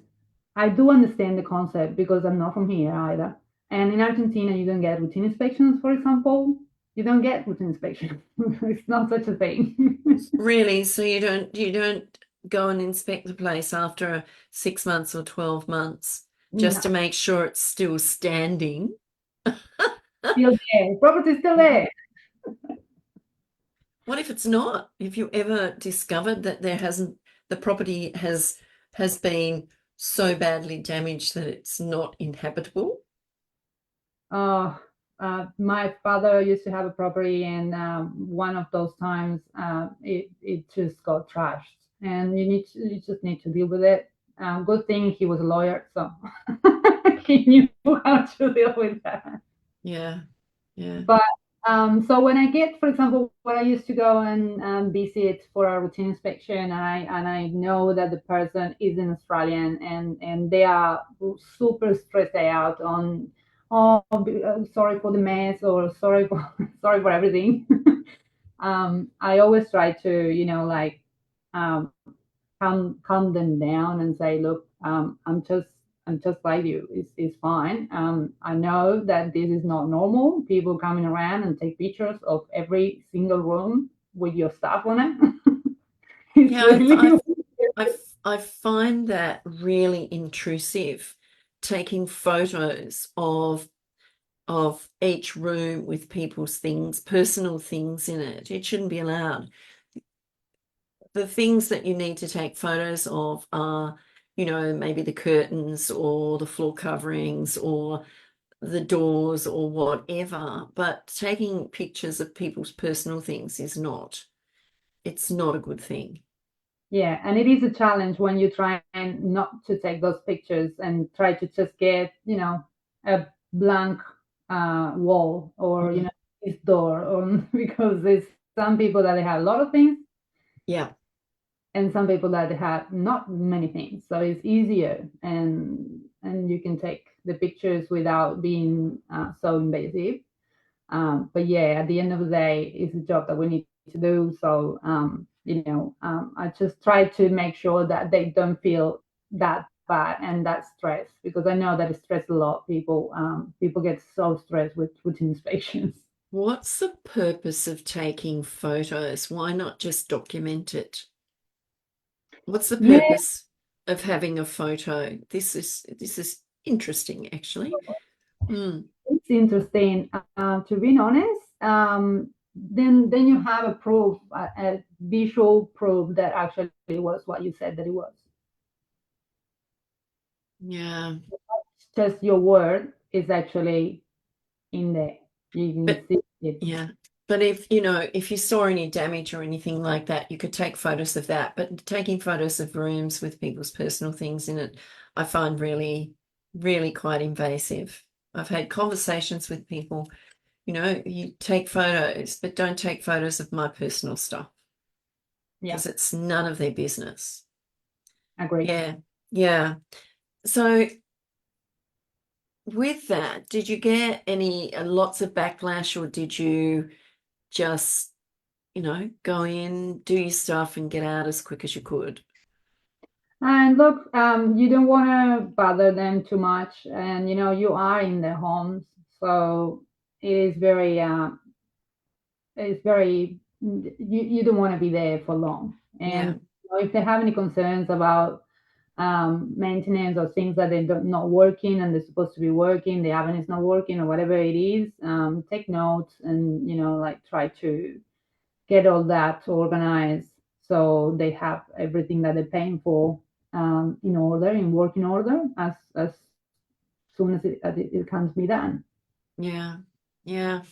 I do understand the concept because I'm not from here either. And in Argentina, you don't get routine inspections, for example. You don't get routine inspections. It's not such a thing. Really? So you don't go and inspect the place after 6 months or 12 months just to No, make sure it's still standing? still there. Property still there. What if it's not? If you ever discovered that the property has been so badly damaged that it's not inhabitable? Uh, my father used to have a property, and one of those times, it just got trashed, and you just need to deal with it. Good thing he was a lawyer, so he knew how to deal with that. Yeah, yeah. But so when I get, for example, when I used to go and visit for a routine inspection, and I know that the person is an Australian, and they are super stressed out on, oh, sorry for the mess, or sorry for sorry for everything. I always try to, like, um, calm them down and say, look, I'm just like you. It's fine. I know that this is not normal. People coming around and take pictures of every single room with your stuff on it. It's Yeah, really I find that really intrusive, taking photos of each room with people's things, personal things in it. It shouldn't be allowed. The things that you need to take photos of are, maybe the curtains or the floor coverings or the doors or whatever. But taking pictures of people's personal things it's not a good thing. yeah, and it is a challenge when you try and not to take those pictures and try to just get, a blank wall, or Mhm. this door, or because there's some people that they have a lot of things, Yeah. and some people that have not many things, so it's easier, and you can take the pictures without being so invasive. But yeah, at the end of the day, it's a job that we need to do. So I just try to make sure that they don't feel that bad and that stress, because I know that it stresses a lot. People get so stressed with routine inspections. What's the purpose of taking photos? Why not just document it? What's the Yeah, purpose of having a photo? This is interesting, actually. Hmm. it's interesting. To be honest, then you have a proof, a visual proof that actually was what you said that it was. Yeah. Just your word is actually in there. You can But see it. yeah. But if, you know, if you saw any damage or anything like that, you could take photos of that. But taking photos of rooms with people's personal things in it, I find really, really quite invasive. I've had conversations with people, you know, you take photos, but don't take photos of my personal stuff Yeah, because it's none of their business. agree. Yeah. Yeah. So with that, did you get any lots of backlash, or did you just, you know, go in, do your stuff and get out as quick as you could? And look, you don't want to bother them too much, and you are in their homes, so it is very, it's very. You don't want to be there for long, and Yeah. if they have any concerns about maintenance or things that they're not working and they're supposed to be working, the oven is not working or whatever it is, take notes and like try to get all that organized so they have everything that they're paying for in order, in working order, as soon as it can be done. Yeah. Yeah.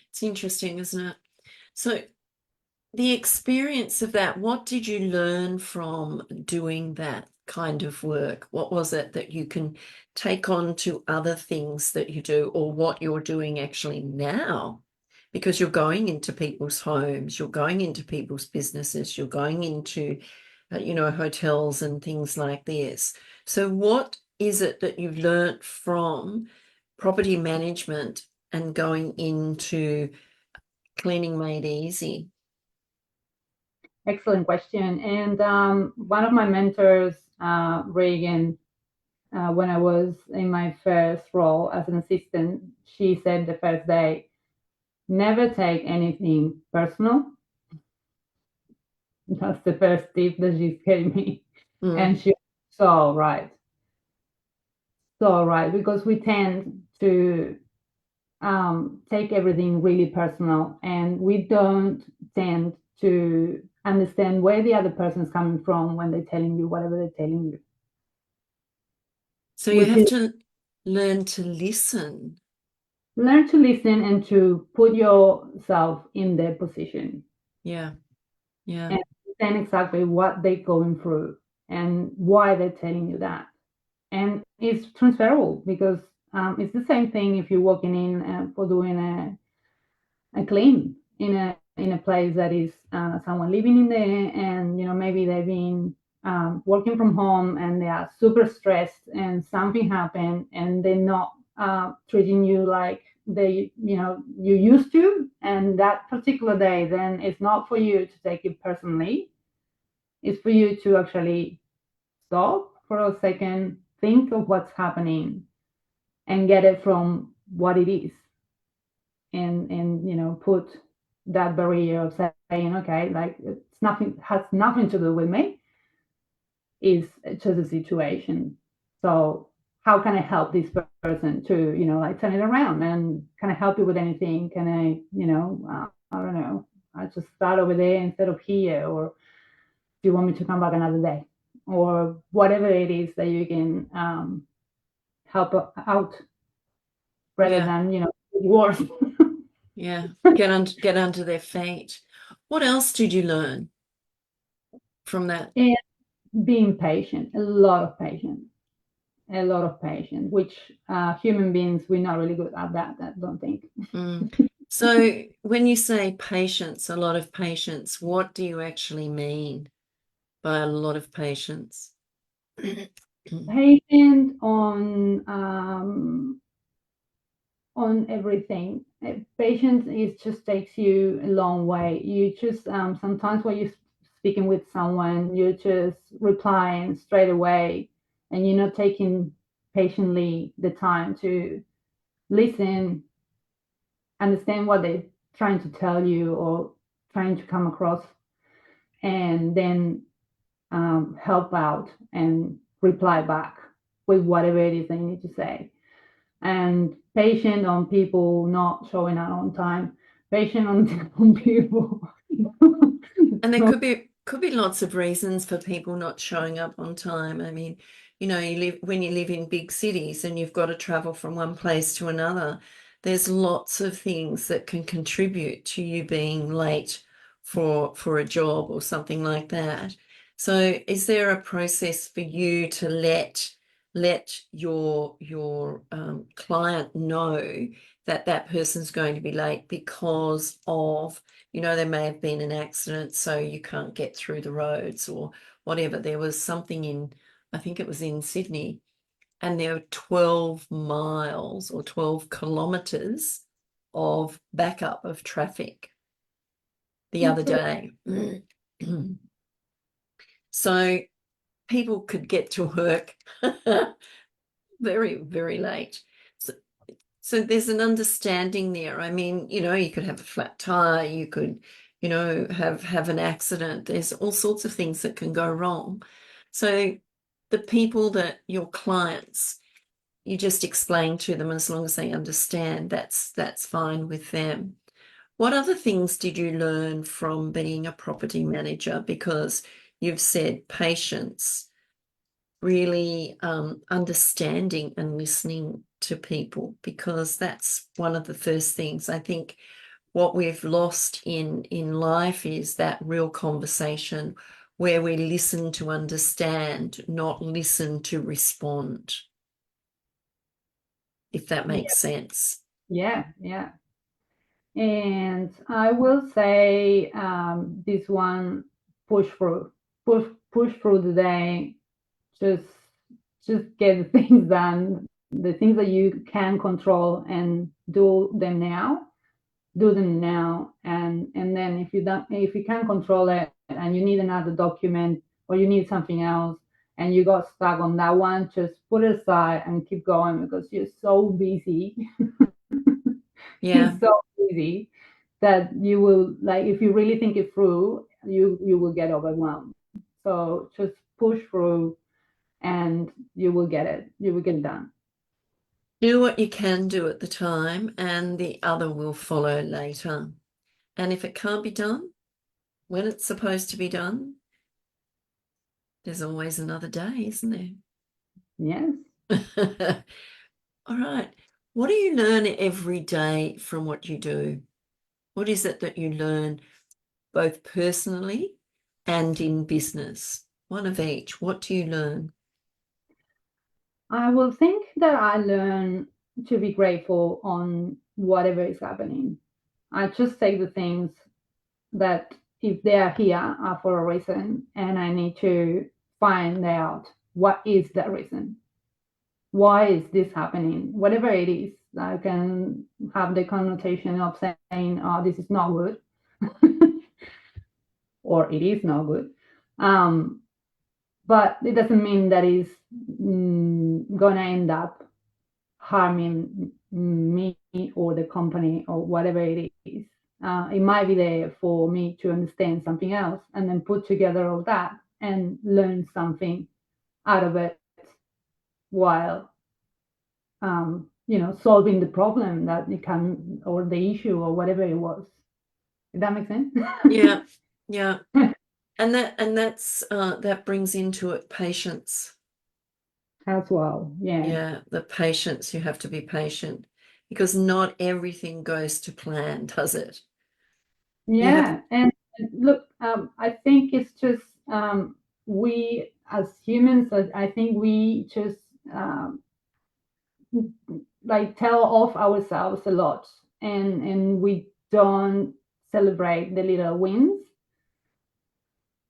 It's interesting, isn't it? So the experience of that, what did you learn from doing that kind of work? What was it that you can take on to other things that you do, or what you're doing actually now? Because you're going into people's homes, you're going into people's businesses, you're going into, you know, hotels and things like this. So what is it that you've learnt from property management and going into cleaning made easy? Excellent question. And one of my mentors, Reagan, when I was in my first role as an assistant, she said the first day, never take anything personal. That's the first tip that she gave me. Mm. And she was so right. So right. Because we tend to take everything really personal, and we don't tend to understand where the other person's coming from when they're telling you whatever they're telling you, So you which have is to learn to listen. learn to listen and to put yourself in their position Yeah, yeah, and understand exactly what they're going through and why they're telling you that. And it's transferable because it's the same thing if you're walking in for doing a clean in a place that is someone living in there, and maybe they've been working from home and they are super stressed and something happened and they're not treating you like you used to, and that particular day, then it's not for you to take it personally. It's for you to actually stop for a second, think of what's happening, and get it from what it is, and put that barrier of saying, okay, like it's nothing, has nothing to do with me, is just a situation. So how can I help this person to like turn it around, and can I help you with anything? Can I I don't know, I just start over there instead of here, or do you want me to come back another day, or whatever it is that you can help out, rather yeah, than worse. yeah. Get under their feet. What else did you learn from that? And being patient, a lot of patience, which human beings, we're not really good at that, I don't think. Mm. So when you say patience, a lot of patience, what do you actually mean by a lot of patience? Patient on everything. Patience is just takes you a long way. You just sometimes when you're speaking with someone, you're just replying straight away, and you're not taking patiently the time to listen, understand what they're trying to tell you or trying to come across, and then help out and reply back with whatever it is they need to say. And patient on people not showing up on time, patient on people. And there So, could be lots of reasons for people not showing up on time. I mean, when you live in big cities and you've got to travel from one place to another, there's lots of things that can contribute to you being late for a job or something like that. So is there a process for you to let your client know that that person's going to be late because of, there may have been an accident, so you can't get through the roads or whatever. There was something I think it was in Sydney, and there were 12 miles or 12 kilometers of backup of traffic the other day. So people could get to work very, very late. So there's an understanding there. I mean, you could have a flat tire, you could, have an accident. There's all sorts of things that can go wrong. So the people that your clients, you just explain to them, as long as they understand, that's fine with them. What other things did you learn from being a property manager? Because you've said patience, really understanding and listening to people, because that's one of the first things. I think what we've lost in life is that real conversation where we listen to understand, not listen to respond, if that makes sense. Yeah, yeah. And I will say this one, push through, push through the day. Just get the things done, the things that you can control, and do them now. Do them now, and then if you can't control it, and you need another document or you need something else, and you got stuck on that one, just put it aside and keep going, because you're so busy. Yeah. It's so busy that you will, like, if you really think it through, you will get overwhelmed. So just push through, and you will get it. You will get it done. Do what you can do at the time, and the other will follow later. And if it can't be done when it's supposed to be done, there's always another day, isn't Yes. there? All right. What do you learn every day from what you do? What is it that you learn both personally and in business? One of each. What do you learn? I will think that I learn to be grateful on whatever is happening. I just take the things that, if they are here, are for a reason, and I need to find out what is that reason. Why is this happening? Whatever it is, I can have the connotation of saying, "Oh, this is not good," or "It is not good." Um, but it doesn't mean that it's gonna end up harming me or the company or whatever it is. It might be there for me to understand something else, and then put together all that and learn something out of it, while solving the problem that it can, or the issue, or whatever it was. Did that make sense? Yeah, yeah. And that brings into it patience. As well. Yeah. Yeah, the patience, you have to be patient, because not everything goes to plan, does it? You have, Yeah. And look, I think it's just, we as humans, I think we just, like, tell off ourselves a lot, and we don't celebrate the little wins,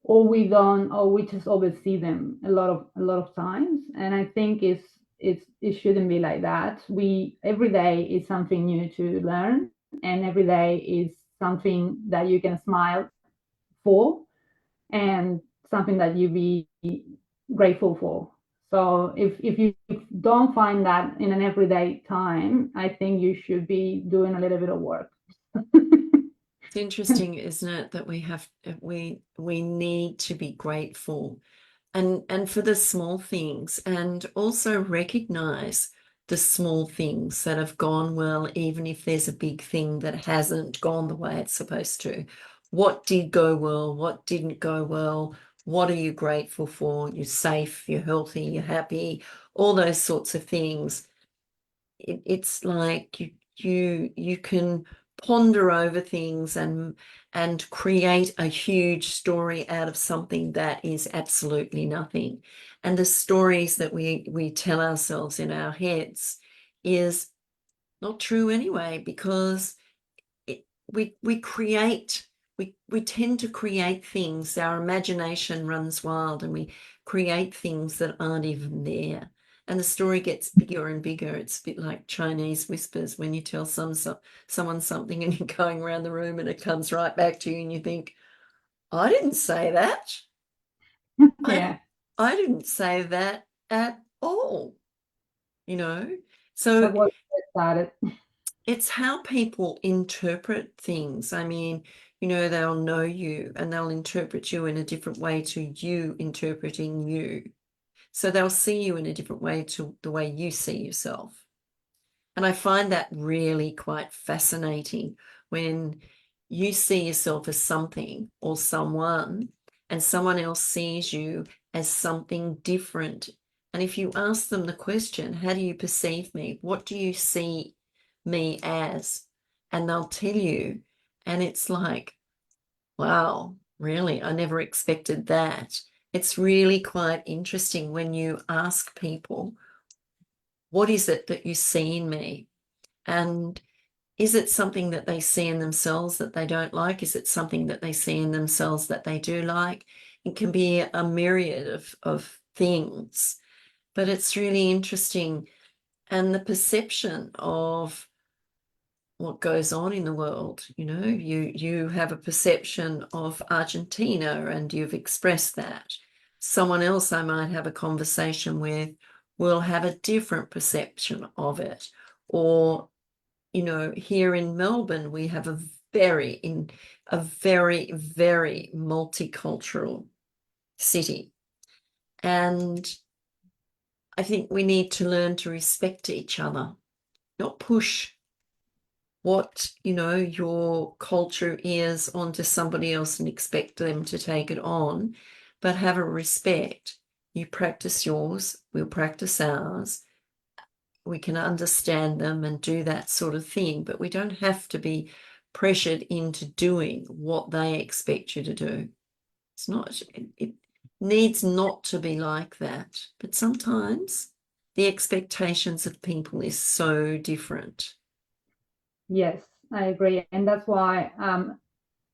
or we don't, or we just oversee them a lot of times. And I think it shouldn't be like that. We Every day is something new to learn, and every day is something that you can smile for, and something that you be grateful for. So if you don't find that in an everyday time, I think you should be doing a little bit of work. it's interesting, isn't it, that we need to be grateful, and for the small things, and also recognize the small things that have gone well, even if there's a big thing that hasn't gone the way it's supposed to. What did go well? What didn't go well? What are you grateful for? You're safe, you're healthy, you're happy, all those sorts of things. It's like you can ponder over things and create a huge story out of something that is absolutely nothing. And the stories that we tell ourselves in our heads is not true anyway, because we create, we tend to create things. Our imagination runs wild and we create things that aren't even there. And the story gets bigger and bigger. It's a bit like Chinese whispers when you tell someone something and you're going around the room and it comes right back to you and you think, I didn't say that. I, Yeah, I didn't say that at all, you know? So that was started. it's how people interpret things. I mean, they'll know you and they'll interpret you in a different way to you interpreting you. So they'll see you in a different way to the way you see yourself. And I find that really quite fascinating when you see yourself as something or someone, and someone else sees you as something different. And if you ask them the question, how do you perceive me? What do you see me as? And they'll tell you. And it's like, wow, really? I never expected that. It's really quite interesting when you ask people, what is it that you see in me? And is it something that they see in themselves that they don't like? Is it something that they see in themselves that they do like? It can be a myriad of things, but it's really interesting. And the perception of what goes on in the world, you have a perception of Argentina and you've expressed that. Someone else I might have a conversation with will have a different perception of it. Or here in Melbourne, we have a very, very multicultural city. And I think we need to learn to respect each other, not push what, your culture is onto somebody else and expect them to take it on, but have a respect. You practice yours, we'll practice ours. We can understand them and do that sort of thing, but we don't have to be pressured into doing what they expect you to do. It needs not to be like that. But sometimes the expectations of people is so different. Yes, I agree, and that's why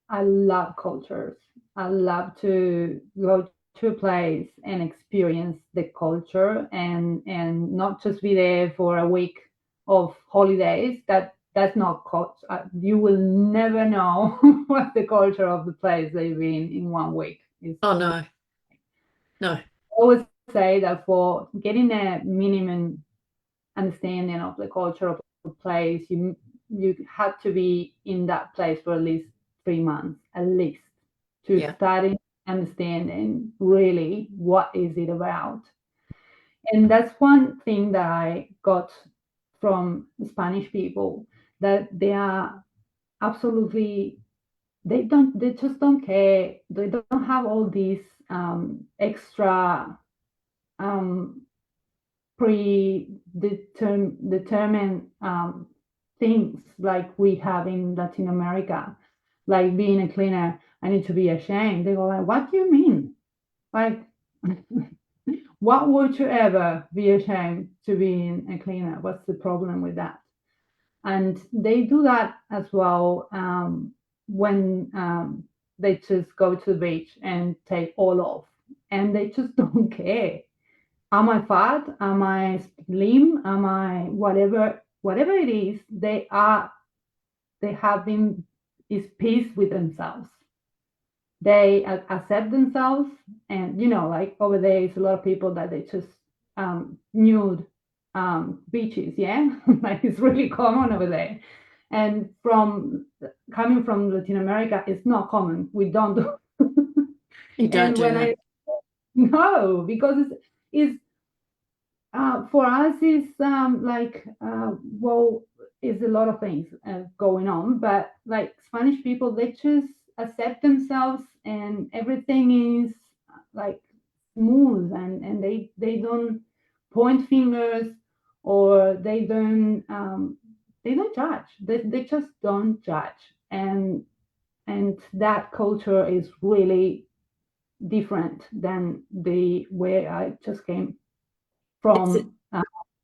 I love cultures. I love to go to a place and experience the culture, and not just be there for a week of holidays. That's not culture. You will never know what the culture of the place they've been in 1 week is. Oh, no, no. I always say that for getting a minimum understanding of the culture of the place, you have to be in that place for at least 3 months, at least, to Yeah. study, understanding really what is it about. And that's one thing that I got from Spanish people, that they are absolutely, they just don't care. They don't have all these extra um, predetermined things like we have in Latin America, like being a cleaner. I need to be ashamed. They go like, "What do you mean? Like, what would you ever be ashamed to being a cleaner? What's the problem with that?" And they do that as well when they just go to the beach and take all off, and they just don't care. Am I fat? Am I slim? Am I whatever it is, they have been is peace with themselves. They accept themselves, and like over there is a lot of people that they just nude beaches, yeah. Like it's really common over there. And from coming from Latin America, it's not common. We don't do. You don't And do when that. I no, because it's for us is like well, is a lot of things going on, but like Spanish people, they just accept themselves, and everything is like smooth, and they don't point fingers, or they don't judge. They just don't judge, and that culture is really different than the where I just came It's from.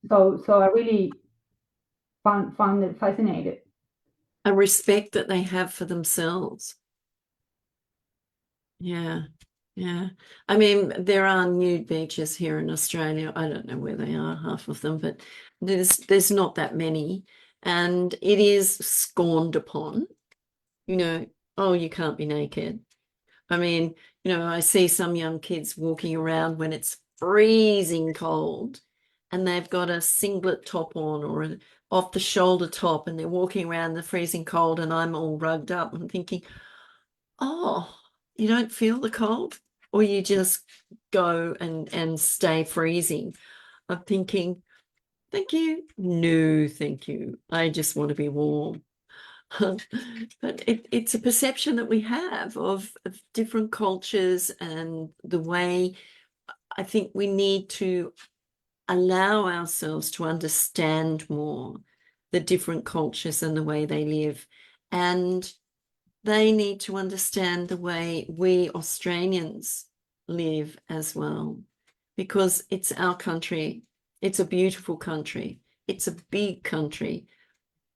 So I really found it fascinating. a respect that they have for themselves. Yeah. Yeah. I mean, there are nude beaches here in Australia. I don't know where they are, half of them, but there's not that many. And it is scorned upon, you know, oh, you can't be naked. I mean, I see some young kids walking around when it's freezing cold and they've got a singlet top on or an off the shoulder top and they're walking around the freezing cold and I'm all rugged up. I'm thinking, oh, you don't feel the cold or you just go and stay freezing. I'm thinking, thank you. No, thank you. I just want to be warm. But it's a perception that we have of different cultures and the way I think we need to allow ourselves to understand more the different cultures and the way they live. And they need to understand the way we Australians live as well, because it's our country. It's a beautiful country. It's a big country,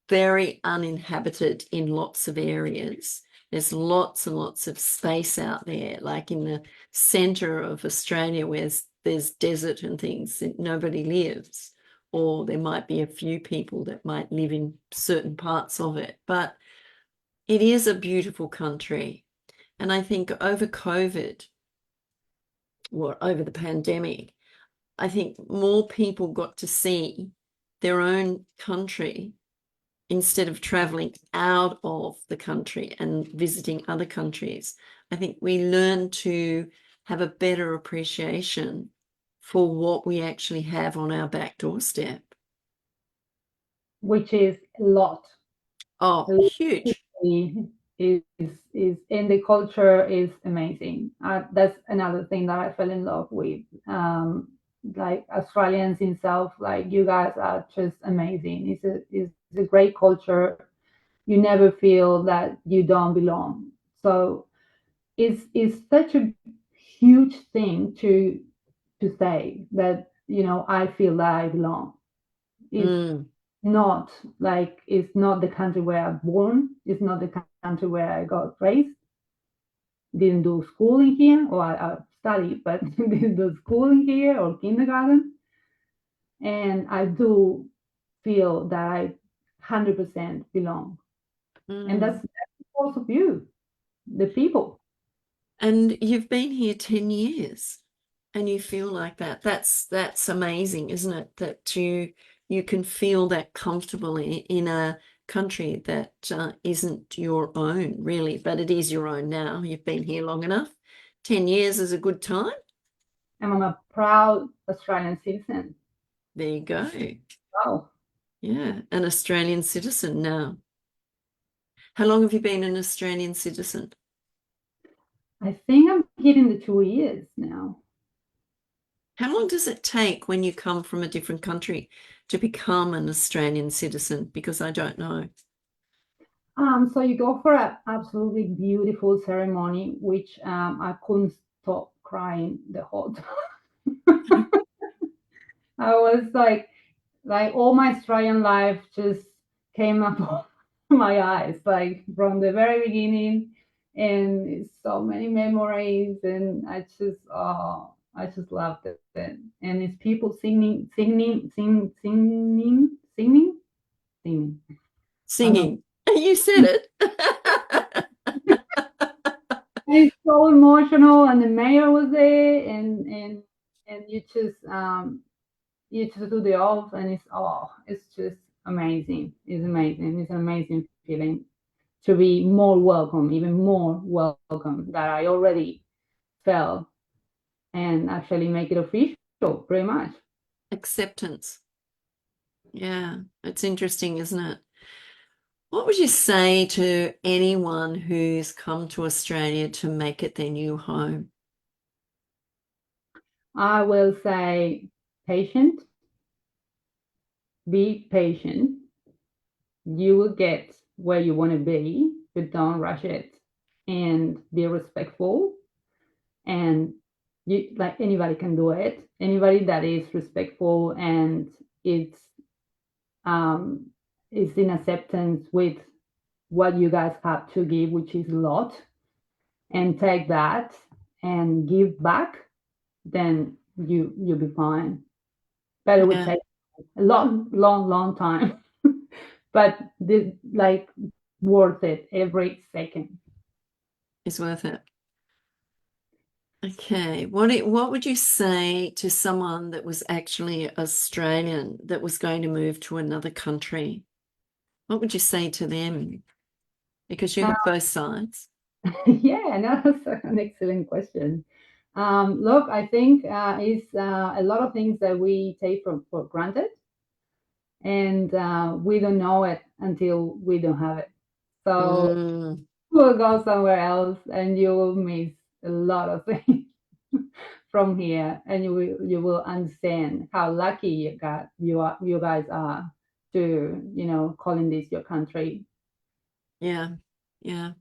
very uninhabited in lots of areas. There's lots and lots of space out there, like in the center of Australia, where there's desert and things that nobody lives, or there might be a few people that might live in certain parts of it. But it is a beautiful country. And I think over COVID or over the pandemic, I think more people got to see their own country instead of traveling out of the country and visiting other countries. I think we learn to have a better appreciation for what we actually have on our back doorstep. Which is a lot. Oh, A lot huge. is is and the culture is amazing. That's another thing that I fell in love with. Like Australians in South, like you guys are just amazing. It's a great culture. You never feel that you don't belong. So it's such a huge thing to say that I feel that I belong. It's Mm, not like it's not the country where I'm born. It's not the country where I got raised. Didn't do schooling here, or I studied, but didn't do schooling here or kindergarten. And I do feel that I 100% belong. And mm. that's because of you, the people. And you've been here 10 years and you feel like that. That's amazing, isn't it? That you can feel that comfortable in a country that isn't your own, really, but it is your own now. You've been here long enough. 10 years is a good time. And I'm a proud Australian citizen. There you go. Wow. Yeah, an Australian citizen now. How long have you been an Australian citizen? I think I'm hitting the 2 years now. How long does it take when you come from a different country to become an Australian citizen? Because I don't know. So you go for an absolutely beautiful ceremony, which I couldn't stop crying the whole time. I was like all my Australian life just came up my eyes, like from the very beginning, and it's so many memories, and I just loved it. And it's people singing. I don't know. Singing. You said it. It's so emotional, and the mayor was there, and you just do the oath, and it's just amazing. It's amazing. It's an amazing feeling to be more welcome, even more welcome that I already felt, and actually make it official, pretty much. Acceptance. Yeah, it's interesting, isn't it? What would you say to anyone who's come to Australia to make it their new home? I will say patient, be patient. You will get where you want to be, but don't rush it, and be respectful. And you, like, anybody can do it. Anybody that is respectful and it's um is in acceptance with what you guys have to give, which is a lot, and take that and give back, then you'll be fine. But it would Yeah, take a long time. But this, like, worth it every second. it's worth it. Okay, what would you say to someone that was actually Australian that was going to move to another country? What would you say to them? Because you Uh, have both sides. yeah, no, that's an excellent question. Look, I think it's a lot of things that we take for granted, and we don't know it until we don't have it. So Mm, we'll go somewhere else, and you will miss a lot of things from here, and you will understand how lucky you guys are to, calling this your country. yeah, yeah.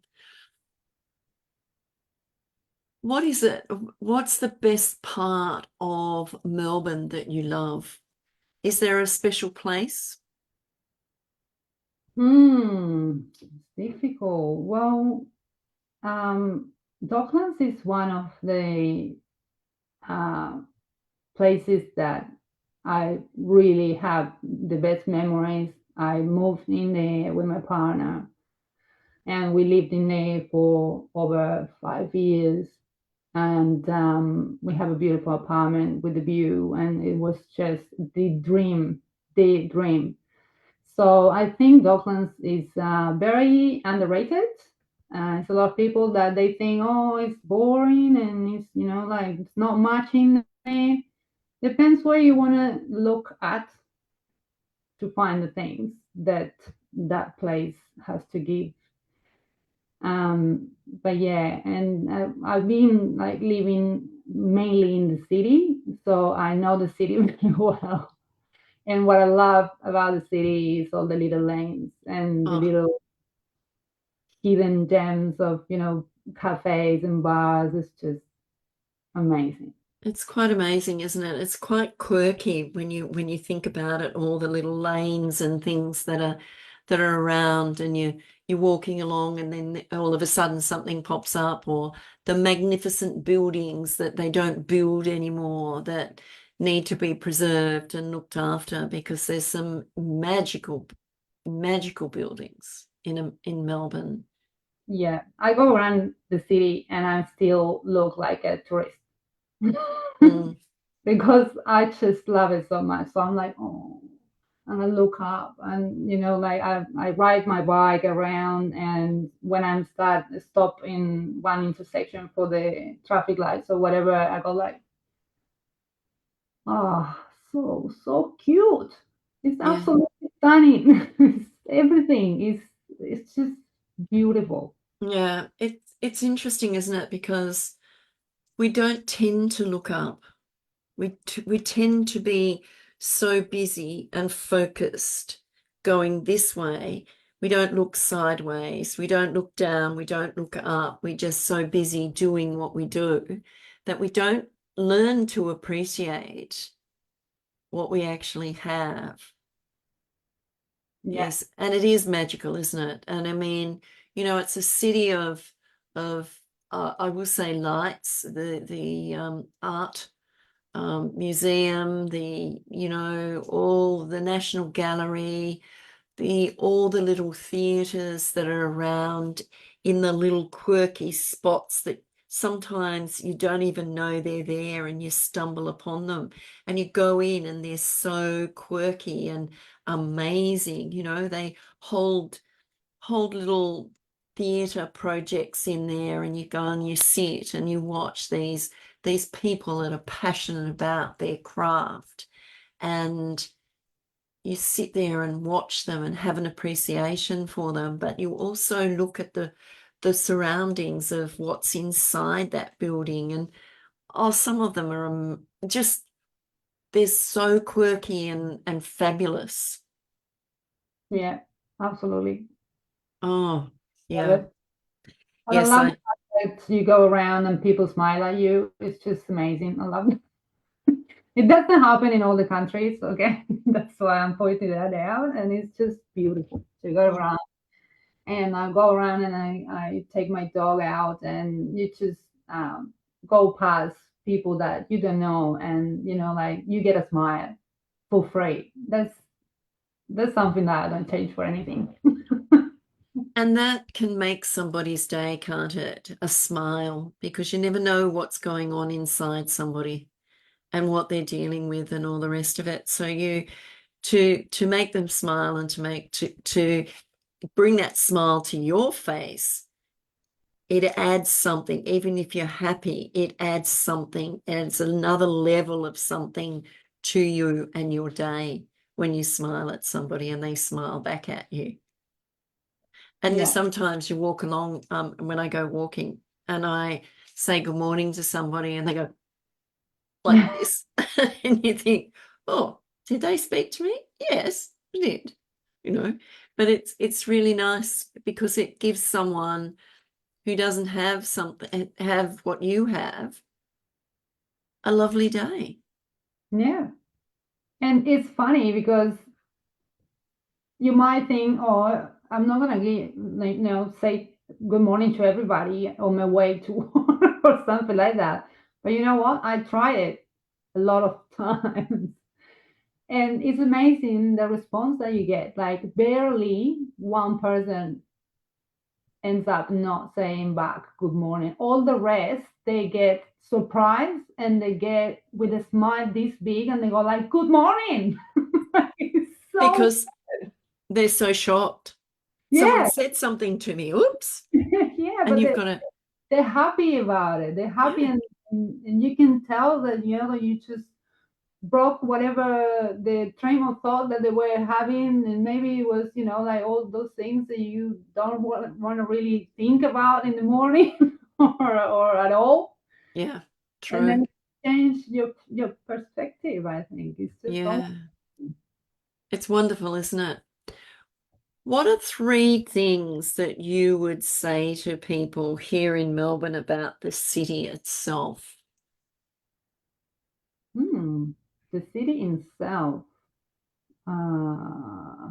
What is it? What's the best part of Melbourne that you love? Is there a special place? It's difficult. Well, um, Docklands is one of the uh, places that I really have the best memories. I moved in there with my partner, and we lived in there for over 5 years. And we have a beautiful apartment with a view, and it was just the dream. So I think Docklands is very underrated. It's a lot of people that they think, oh, it's boring and it's, like, it's not much in there. Depends where you want to look at to find the things that that place has to give. But yeah, and I've been, like, living mainly in the city, so I know the city very well. And what I love about the city is all the little lanes and the Oh, little hidden gems of, cafes and bars. It's just amazing. it's quite amazing, isn't it? It's quite quirky when you think about it, all the little lanes and things that are around, and you're walking along, and then all of a sudden something pops up, or the magnificent buildings that they don't build anymore that need to be preserved and looked after, because there's some magical buildings in Melbourne. Yeah, I go around the city and I still look like a tourist Mm, because I just love it so much. So I'm like, oh, and I look up, and, like, I ride my bike around, and when I'm stop in one intersection for the traffic lights or whatever, I go like, oh, so cute. It's yeah. absolutely stunning. Everything is, it's just beautiful. Yeah, it's interesting, isn't it? Because we don't tend to look up. We tend to be so busy and focused going this way. We don't look sideways. We don't look down. We don't look up. We're just so busy doing what we do that we don't learn to appreciate what we actually have. Yeah. Yes, and it is magical, isn't it? And I mean, it's a city of I will say lights, the art museum, all the National Gallery, the all the little theatres that are around in the little quirky spots that sometimes you don't even know they're there, and you stumble upon them, and you go in and they're so quirky and amazing. They hold little theatre projects in there, and you go and you sit and you watch these people that are passionate about their craft, and you sit there and watch them and have an appreciation for them, but you also look at the surroundings of what's inside that building. And Oh, some of them are just, they're so quirky and fabulous. Yeah, absolutely. Oh, Love yeah. it. And I Yes, love the fact that you go around and people smile at you. It's just amazing. I love it. It doesn't happen in all the countries, okay? That's why I'm pointing that out. And it's just beautiful to go mm, around. And I go around and I take my dog out, and you just go past people that you don't know, and like you get a smile for free. That's something that I don't change for anything. and that can make somebody's day, can't it? A smile, because you never know what's going on inside somebody and what they're dealing with and all the rest of it. So you to make them smile and to bring that smile to your face, it adds something. Even if you're happy, it adds something, and it's another level of something to you and your day when you smile at somebody and they smile back at you. And there's Yeah, sometimes you walk along, when I go walking and I say good morning to somebody and they go like this, and you think, oh, did they speak to me? Yes, they did, you know. But it's really nice because it gives someone who doesn't have something, have what you have, a lovely day. yeah. And it's funny because you might think, oh, I'm not gonna say good morning to everybody on my way to work or something like that. But you know what? I tried it a lot of times. And it's amazing the response that you get. Like barely one person ends up not saying back good morning. All the rest, they get surprised and they get with a smile this big and they go like, good morning. It's so, Because they're so shocked. Someone yeah, said something to me, oops, yeah, and but you've got to, they're happy about it. They're happy, yeah, and you can tell that you just broke whatever the train of thought that they were having, and maybe it was like all those things that you don't want to really think about in the morning or at all, yeah, and true. then change your perspective. I think it's just so. Yeah, it's wonderful, isn't it? What are three things that you would say to people here in Melbourne about the city itself? The city itself. Uh,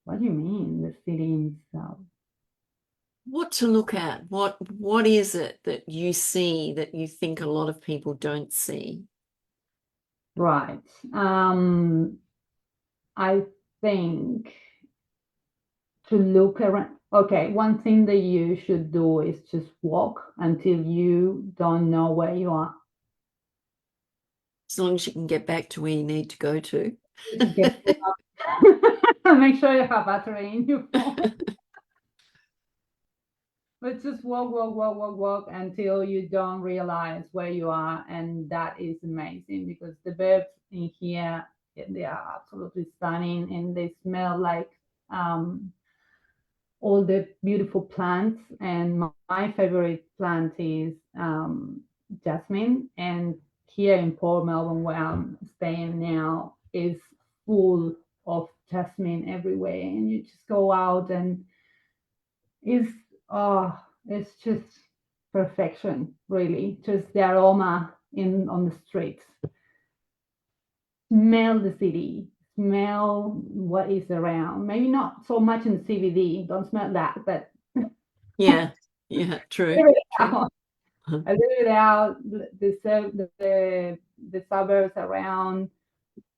what do you mean, the city itself? What to look at? What is it that you see that you think a lot of people don't see? Right. I think to look around. Okay, one thing that you should do is just walk until you don't know where you are. As long as you can get back to where you need to go to. Get make sure you have battery in your phone. But just walk, walk, walk, walk, walk until you don't realize where you are, and that is amazing because the birds in here they are absolutely stunning, and they smell like um, all the beautiful plants. And my favorite plant is jasmine. And here in Port Melbourne, where I'm staying now, is full of jasmine everywhere. And you just go out, and it's it's just perfection, really. Just the aroma in on the streets. Smell the city, smell what is around. Maybe not so much in the CBD, don't smell that, but Yeah, yeah, true, live it true. out. I live it out. The suburbs around,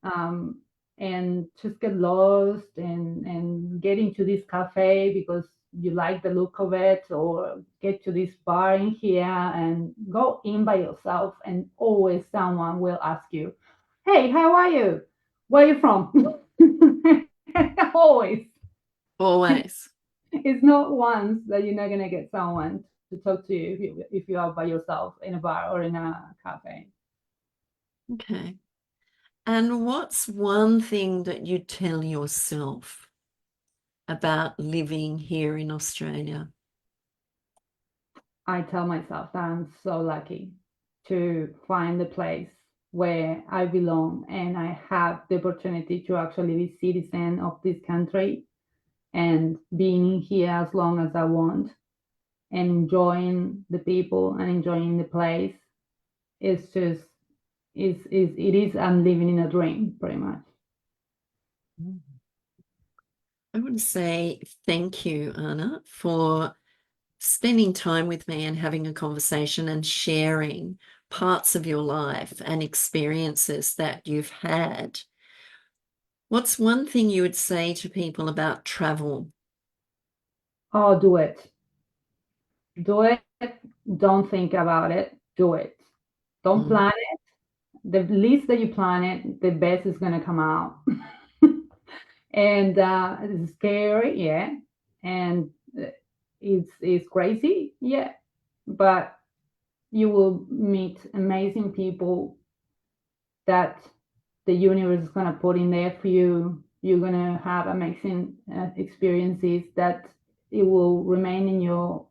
um, and just get lost and get into this cafe because you like the look of it, or get to this bar in here and go in by yourself, and always someone will ask you, "Hey, how are you? Where are you from?" Always. Always. It's not once that you're not gonna get someone to talk to you if you are by yourself in a bar or in a cafe. Okay. And what's one thing that you tell yourself about living here in Australia? I tell myself that I'm so lucky. to find the place where I belong and I have the opportunity to actually be citizen of this country and being here as long as I want and enjoying the people and enjoying the place. It's just it is I'm living in a dream pretty much. I want to say thank you, Ana, for spending time with me and having a conversation and sharing parts of your life and experiences that you've had. What's one thing you would say to people about travel? Oh, do it. Do it. Don't think about it. Do it. Don't Mm. plan it. The least that you plan it, the best is going to come out. And it's scary, yeah. And it's crazy, yeah. But you will meet amazing people that the universe is going to put in there for you. You're going to have amazing experiences that it will remain in your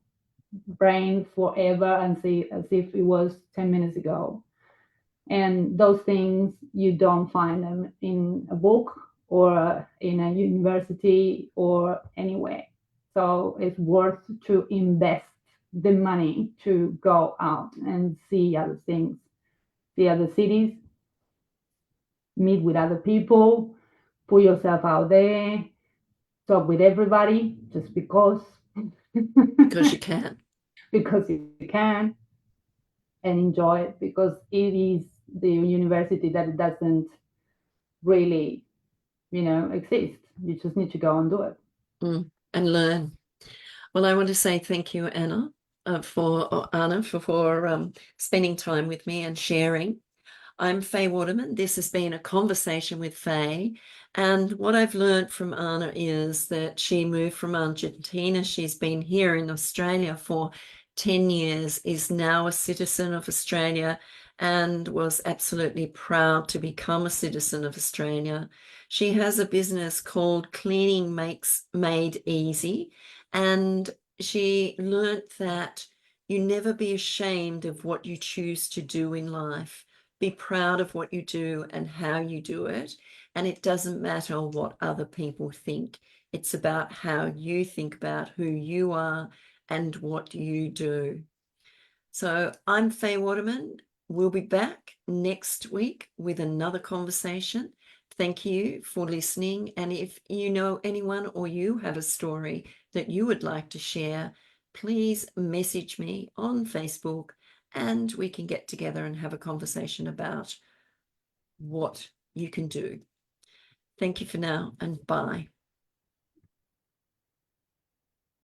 brain forever and see as if it was 10 minutes ago. And those things, you don't find them in a book or in a university or anywhere. So it's worth to invest the money to go out and see other things, see other cities, meet with other people, put yourself out there, talk with everybody just because. Because you can. Because you can, and enjoy it because it is the university that doesn't really, exist. You just need to go and do it. And learn. Well, I want to say thank you, Ana, for spending time with me and sharing. I'm Faye Waterman. This has been a conversation with Faye. And what I've learned from Ana is that she moved from Argentina. She's been here in Australia for 10 years, is now a citizen of Australia, and was absolutely proud to become a citizen of Australia. She has a business called Cleaning Makes Made Easy, and she learnt that you never be ashamed of what you choose to do in life. Be proud of what you do and how you do it. And it doesn't matter what other people think. It's about how you think about who you are and what you do. So I'm Faye Waterman. We'll be back next week with another conversation. Thank you for listening. And if you know anyone or you have a story that you would like to share, please message me on Facebook and we can get together and have a conversation about what you can do. Thank you for now and bye.